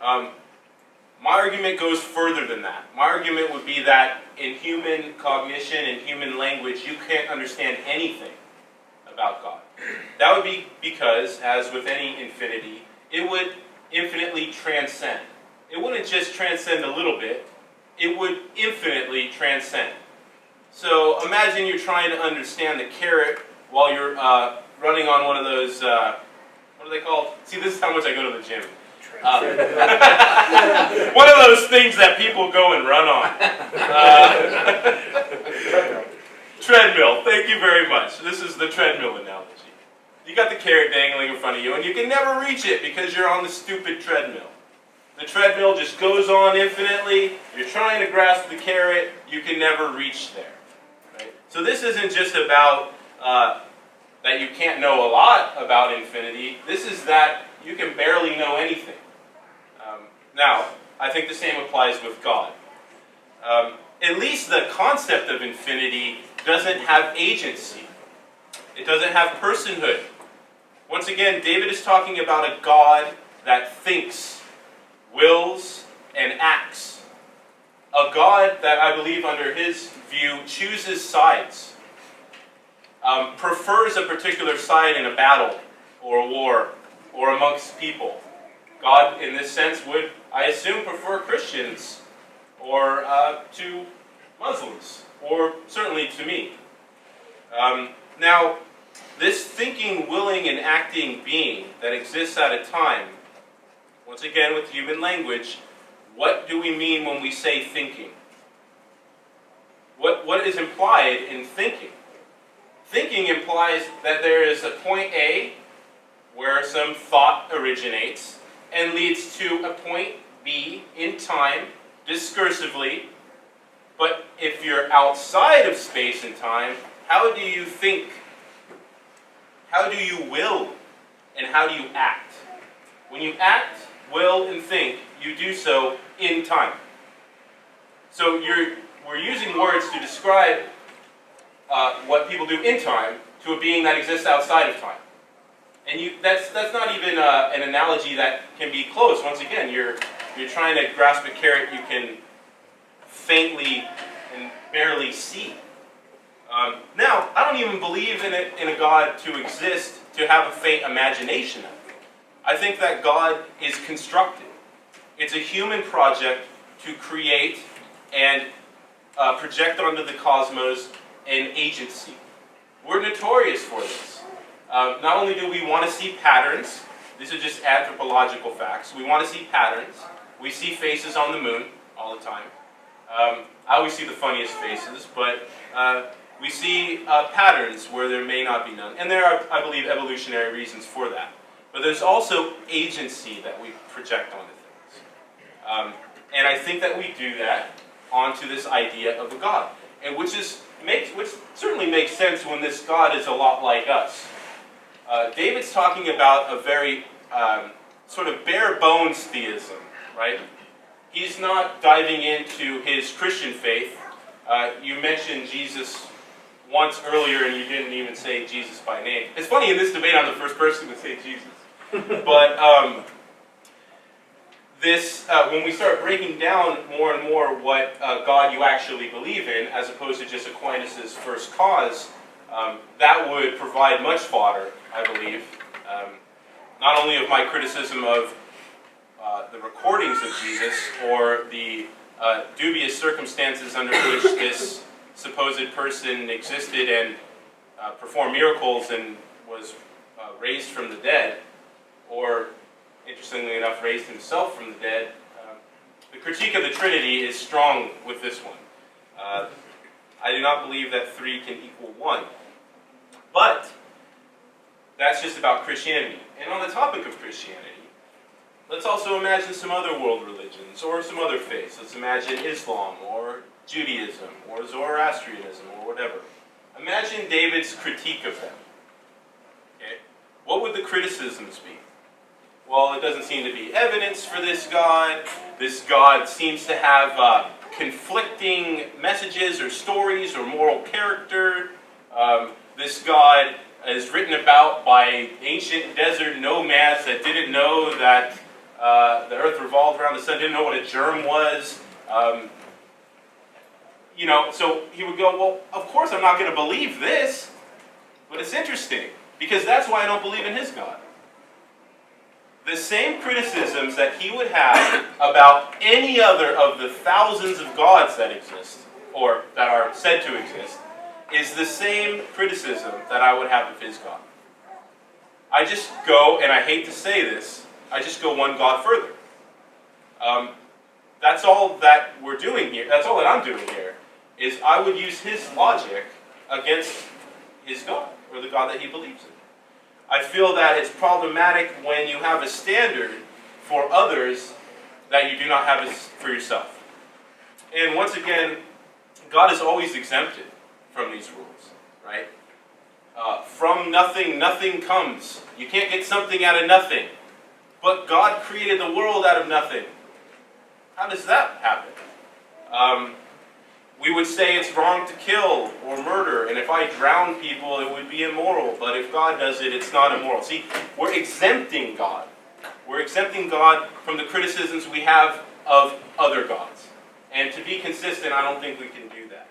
My argument goes further than that. My argument would be that in human cognition and human language, you can't understand anything about God. That would be because, as with any infinity, it would infinitely transcend. It wouldn't just transcend a little bit, it would infinitely transcend. So imagine you're trying to understand the carrot while you're running on one of those, what are they called? See, this is how much I go to the gym. One of those things that people go and run on. Treadmill. Thank you very much. This is the treadmill analogy. You got the carrot dangling in front of you, and you can never reach it because you're on the stupid treadmill. The treadmill just goes on infinitely. You're trying to grasp the carrot. You can never reach there. Right? So this isn't just about that you can't know a lot about infinity. This is that you can barely know anything. Now, I think the same applies with God. At least the concept of infinity doesn't have agency. It doesn't have personhood. Once again, David is talking about a God that thinks, wills, and acts. A God that I believe under his view chooses sides. Prefers a particular side in a battle or a war or amongst people. God, in this sense, would, I assume, prefer Christians or to Muslims, or certainly to me. Now, this thinking, willing, and acting being that exists at a time, once again with human language, what do we mean when we say thinking? What is implied in thinking? Thinking implies that there is a point A where some thought originates and leads to a point B in time, discursively. But if you're outside of space and time, how do you think? How do you will? And how do you act? When you act, will, and think, you do so in time. So we're using words to describe what people do in time to a being that exists outside of time. And that's not even an analogy that can be close. Once again, you're trying to grasp a carrot you can faintly and barely see. Now, I don't even believe in a God to exist to have a faint imagination of it. I think that God is constructed. It's a human project to create and project onto the cosmos an agency. We're notorious for this. Not only do we want to see patterns, these are just anthropological facts, we want to see patterns. We see faces on the moon all the time. I always see the funniest faces, but we see patterns where there may not be none. And there are, I believe, evolutionary reasons for that. But there's also agency that we project onto things. And I think that we do that onto this idea of a God, and which certainly makes sense when this God is a lot like us. David's talking about a very sort of bare bones theism, right? He's not diving into his Christian faith. You mentioned Jesus once earlier, and you didn't even say Jesus by name. It's funny, in this debate, I'm the first person to say Jesus. But when we start breaking down more and more what God you actually believe in, as opposed to just Aquinas' first cause, that would provide much fodder, I believe, not only of my criticism of the recordings of Jesus, or the dubious circumstances under which this supposed person existed and performed miracles and was raised from the dead, or, interestingly enough, raised himself from the dead. The critique of the Trinity is strong with this one. I do not believe that 3 can equal 1. But that's just about Christianity. And on the topic of Christianity, let's also imagine some other world religions, or some other faiths. Let's imagine Islam, or Judaism, or Zoroastrianism, or whatever. Imagine David's critique of them. Okay? What would the criticisms be? Well, it doesn't seem to be evidence for this God. This God seems to have conflicting messages, or stories, or moral character. This God is written about by ancient desert nomads that didn't know that the earth revolved around the sun, didn't know what a germ was. So he would go, well, of course I'm not going to believe this. But it's interesting, because that's why I don't believe in his God. The same criticisms that he would have about any other of the thousands of gods that exist, or that are said to exist, is the same criticism that I would have of his God. I just go, and I hate to say this, I just go one God further. That's all that we're doing here, that's all that I'm doing here, is I would use his logic against his God, or the God that he believes in. I feel that it's problematic when you have a standard for others that you do not have for yourself. And once again, God is always exempted from these rules, right? From nothing, nothing comes. You can't get something out of nothing. But God created the world out of nothing. How does that happen? We would say it's wrong to kill or murder, and if I drown people, it would be immoral. But if God does it, it's not immoral. See, we're exempting God. We're exempting God from the criticisms we have of other gods. And to be consistent, I don't think we can do that.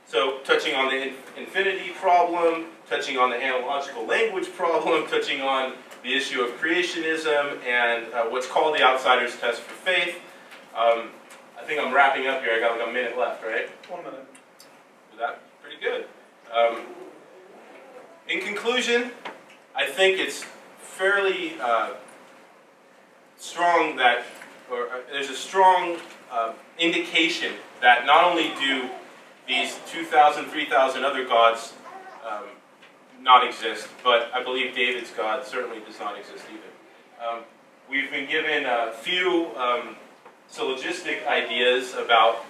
So touching on the infinity problem, touching on the analogical language problem, touching on the issue of creationism, and what's called the outsider's test for faith. I think I'm wrapping up here. I got like a minute left, right? 1 minute. Was that pretty good? In conclusion, I think it's fairly strong that, or there's a strong indication that not only do these 2,000, 3,000 other gods not exist, but I believe David's God certainly does not exist either. We've been given a few syllogistic ideas about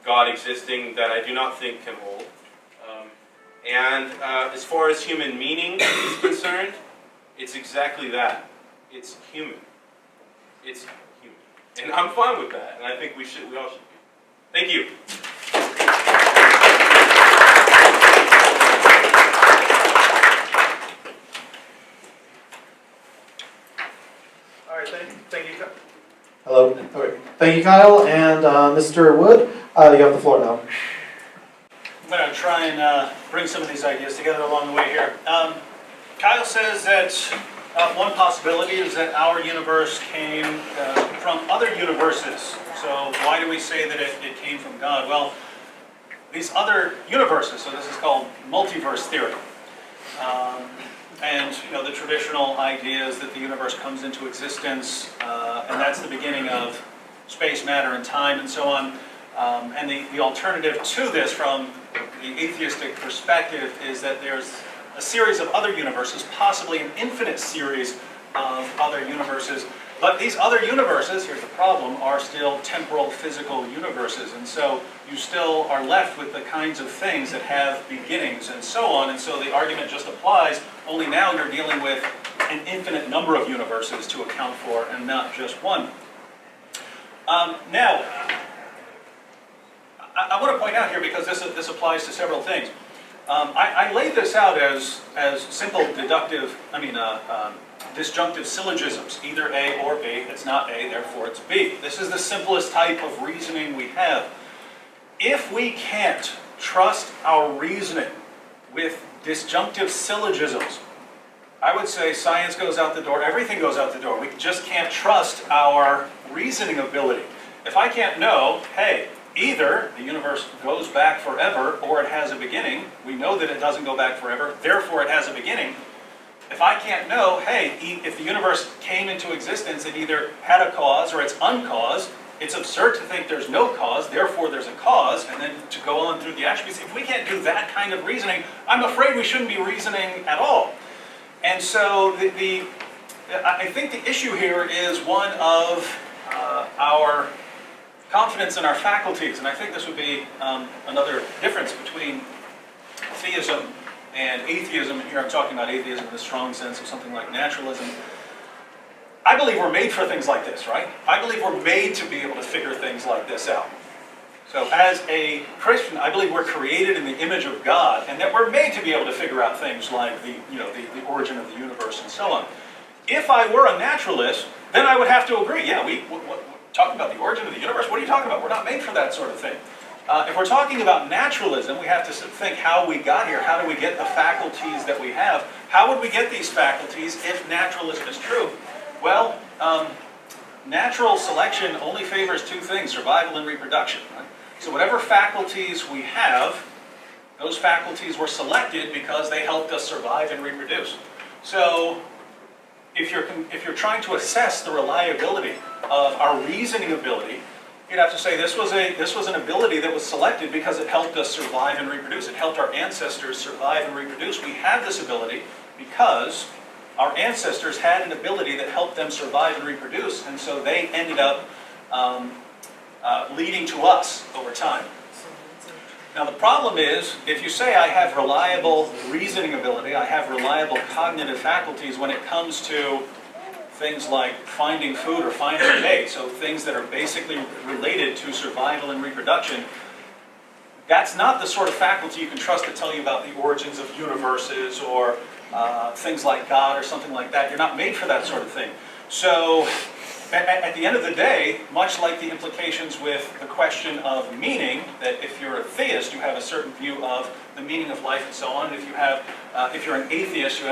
God existing that I do not think can hold. As far as human meaning is concerned, it's exactly that. It's human. It's human. And I'm fine with that, and I think we all should be. Thank you. All right, thank you. Hello. Okay. Thank you, Kyle. And Mr. Wood, you have the floor now. I'm going to try and bring some of these ideas together along the way here. Kyle says that one possibility is that our universe came from other universes. So why do we say that it came from God? Well, these other universes, so this is called multiverse theory. And the traditional idea is that the universe comes into existence, and that's the beginning of space, matter, and time, and so on. And the alternative to this, from the atheistic perspective, is that there's a series of other universes, possibly an infinite series of other universes. But these other universes, here's the problem, are still temporal, physical universes. And so you still are left with the kinds of things that have beginnings and so on. And so the argument just applies, only now you're dealing with an infinite number of universes to account for, and not just one. Now, I want to point out here, because this applies to several things. I laid this out as simple disjunctive syllogisms, either A or B. It's not A, therefore it's B. This is the simplest type of reasoning we have. If we can't trust our reasoning with disjunctive syllogisms, I would say science goes out the door, everything goes out the door. We just can't trust our reasoning ability. If I can't know, hey, either the universe goes back forever or it has a beginning, we know that it doesn't go back forever, therefore it has a beginning. If I can't know, hey, if the universe came into existence, it either had a cause or it's uncaused, it's absurd to think there's no cause, therefore there's a cause, and then to go on through the attributes. If we can't do that kind of reasoning, I'm afraid we shouldn't be reasoning at all. And so I think the issue here is one of our confidence in our faculties, and I think this would be another difference between theism and atheism. Here I'm talking about atheism in the strong sense of something like naturalism. I believe we're made for things like this, right? I believe we're made to be able to figure things like this out. So as a Christian, I believe we're created in the image of God, and that we're made to be able to figure out things like the origin of the universe and so on. If I were a naturalist, then I would have to agree, yeah, we talking about the origin of the universe? What are you talking about? We're not made for that sort of thing. If we're talking about naturalism, we have to think how we got here. How do we get the faculties that we have? How would we get these faculties if naturalism is true? Well, natural selection only favors two things, survival and reproduction. Right? So whatever faculties we have, those faculties were selected because they helped us survive and reproduce. So if you're trying to assess the reliability of our reasoning ability, you'd have to say this was an ability that was selected because it helped us survive and reproduce. It helped our ancestors survive and reproduce. We have this ability because our ancestors had an ability that helped them survive and reproduce, and so they ended up leading to us over time. Now the problem is, if you say I have reliable reasoning ability, I have reliable cognitive faculties when it comes to things like finding food or finding a mate, so things that are basically related to survival and reproduction, that's not the sort of faculty you can trust to tell you about the origins of universes or things like God or something like that. You're not made for that sort of thing. So at the end of the day, much like the implications with the question of meaning, that if you're a theist, you have a certain view of the meaning of life and so on. And if you're an atheist, you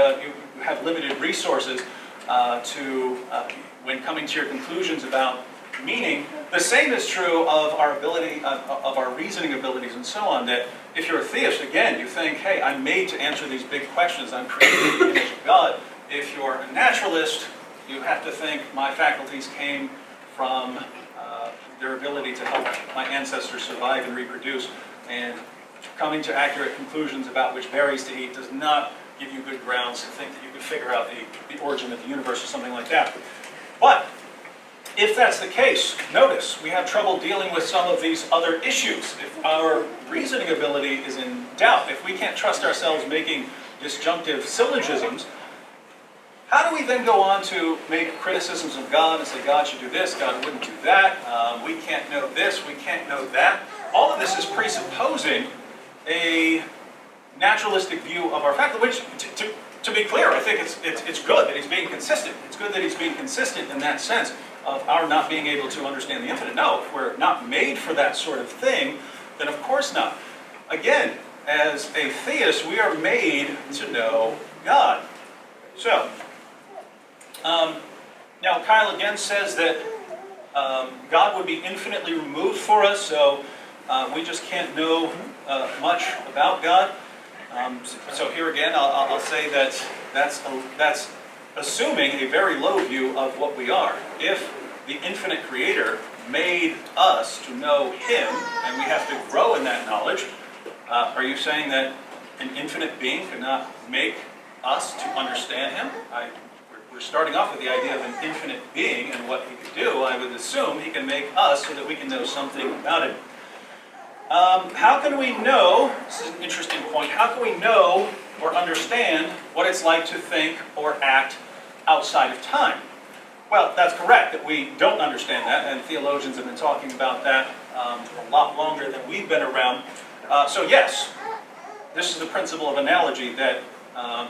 have limited resources when coming to your conclusions about meaning. The same is true of our ability, of our reasoning abilities and so on, that if you're a theist, again, you think, hey, I'm made to answer these big questions. I'm created in the image of God. If you're a naturalist, you have to think my faculties came from their ability to help my ancestors survive and reproduce, and coming to accurate conclusions about which berries to eat does not give you good grounds to think that you could figure out the origin of the universe or something like that. But if that's the case, notice we have trouble dealing with some of these other issues. If our reasoning ability is in doubt, if we can't trust ourselves making disjunctive syllogisms, how do we then go on to make criticisms of God and say God should do this, God wouldn't do that, we can't know this, we can't know that? All of this is presupposing a naturalistic view of our faculty, which, to be clear, I think it's good that he's being consistent. It's good that he's being consistent in that sense of our not being able to understand the infinite. No, if we're not made for that sort of thing, then of course not. Again, as a theist, we are made to know God. So, now Kile again says that God would be infinitely removed for us, so we just can't know much about God. So here again, I'll say that that's assuming a very low view of what we are. If the infinite creator made us to know him, and we have to grow in that knowledge, are you saying that an infinite being could not make us to understand him? We're starting off with the idea of an infinite being and what he could do. I would assume he can make us so that we can know something about him. How can we know, this is an interesting point, how can we know or understand what it's like to think or act outside of time? Well, that's correct, that we don't understand that, and theologians have been talking about that a lot longer than we've been around. So yes, this is the principle of analogy, that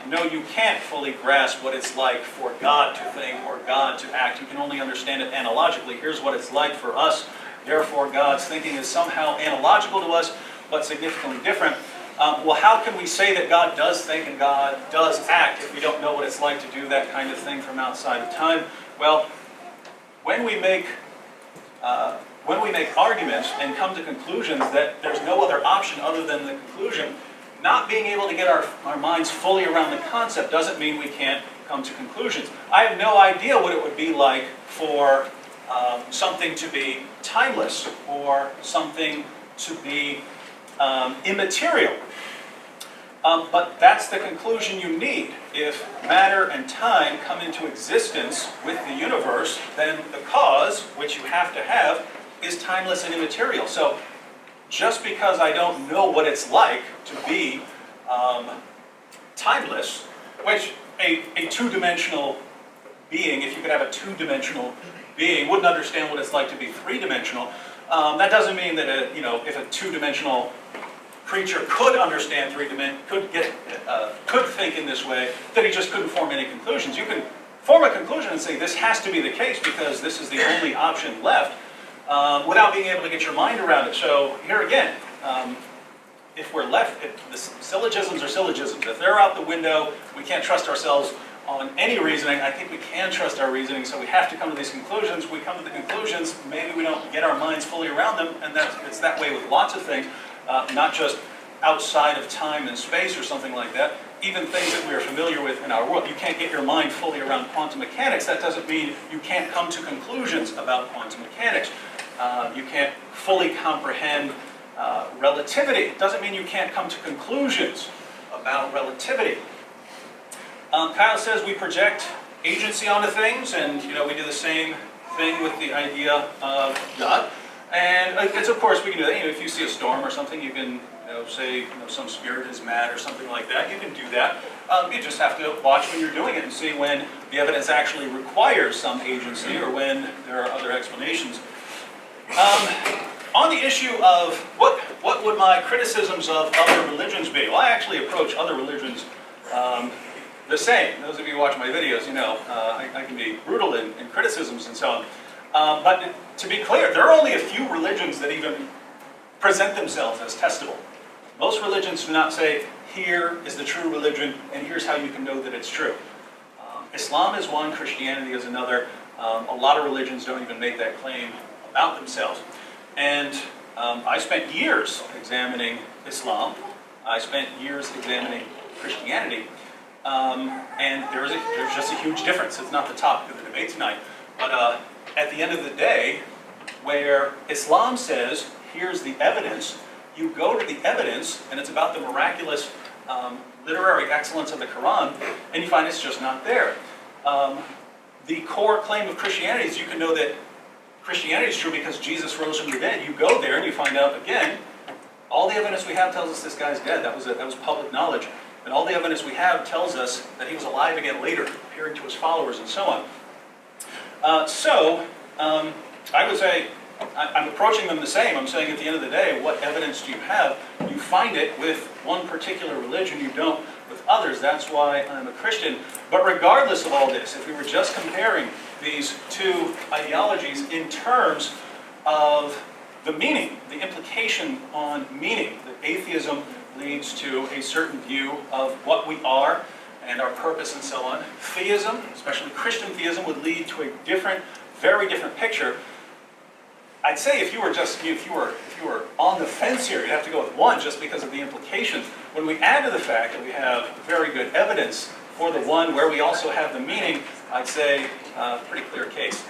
no, you can't fully grasp what it's like for God to think or God to act. You can only understand it analogically. Here's what it's like for us. Therefore, God's thinking is somehow analogical to us, but significantly different. Well, how can we say that God does think and God does act if we don't know what it's like to do that kind of thing from outside of time? Well, when we make arguments and come to conclusions that there's no other option other than the conclusion, not being able to get our minds fully around the concept doesn't mean we can't come to conclusions. I have no idea what it would be like for something to be timeless or something to be immaterial. But that's the conclusion you need. If matter and time come into existence with the universe, then the cause, which you have to have, is timeless and immaterial. So just because I don't know what it's like to be timeless, which a two-dimensional being, if you could have a two-dimensional being, wouldn't understand what it's like to be three-dimensional. That doesn't mean that if a two-dimensional creature could understand could think in this way, that he just couldn't form any conclusions. You can form a conclusion and say this has to be the case because this is the only option left, without being able to get your mind around it. So here again, if we're left, the syllogisms are syllogisms. If they're out the window, we can't trust ourselves on any reasoning. I think we can trust our reasoning, so we have to come to these conclusions. We come to the conclusions, maybe we don't get our minds fully around them, and it's that way with lots of things, not just outside of time and space or something like that. Even things that we are familiar with in our world. You can't get your mind fully around quantum mechanics. That doesn't mean you can't come to conclusions about quantum mechanics. You can't fully comprehend relativity. It doesn't mean you can't come to conclusions about relativity. Kyle says we project agency onto things, and we do the same thing with the idea of God. And it's, of course, we can do that. If you see a storm or something, you can say some spirit is mad or something like that. You can do that. You just have to watch when you're doing it and see when the evidence actually requires some agency or when there are other explanations. On the issue of what would my criticisms of other religions be? Well, I actually approach other religions the same. Those of you who watch my videos, I can be brutal in criticisms and so on. But to be clear, there are only a few religions that even present themselves as testable. Most religions do not say, here is the true religion, and here's how you can know that it's true. Islam is one, Christianity is another. A lot of religions don't even make that claim about themselves. And I spent years examining Islam. I spent years examining Christianity. And there's just a huge difference. It's not the topic of the debate tonight. But at the end of the day, where Islam says, here's the evidence, you go to the evidence, and it's about the miraculous literary excellence of the Quran, and you find it's just not there. The core claim of Christianity is you can know that Christianity is true because Jesus rose from the dead. You go there and you find out, again, all the evidence we have tells us this guy's dead. That was public knowledge. And all the evidence we have tells us that he was alive again later, appearing to his followers and so on. I would say, I'm approaching them the same. I'm saying at the end of the day, what evidence do you have? You find it with one particular religion, you don't with others. That's why I'm a Christian. But regardless of all this, if we were just comparing these two ideologies in terms of the meaning, the implication on meaning, that atheism leads to a certain view of what we are and our purpose and so on. Theism, especially Christian theism, would lead to a different, very different picture. I'd say if you were on the fence here, you'd have to go with one just because of the implications. When we add to the fact that we have very good evidence for the one where we also have the meaning, I'd say pretty clear case.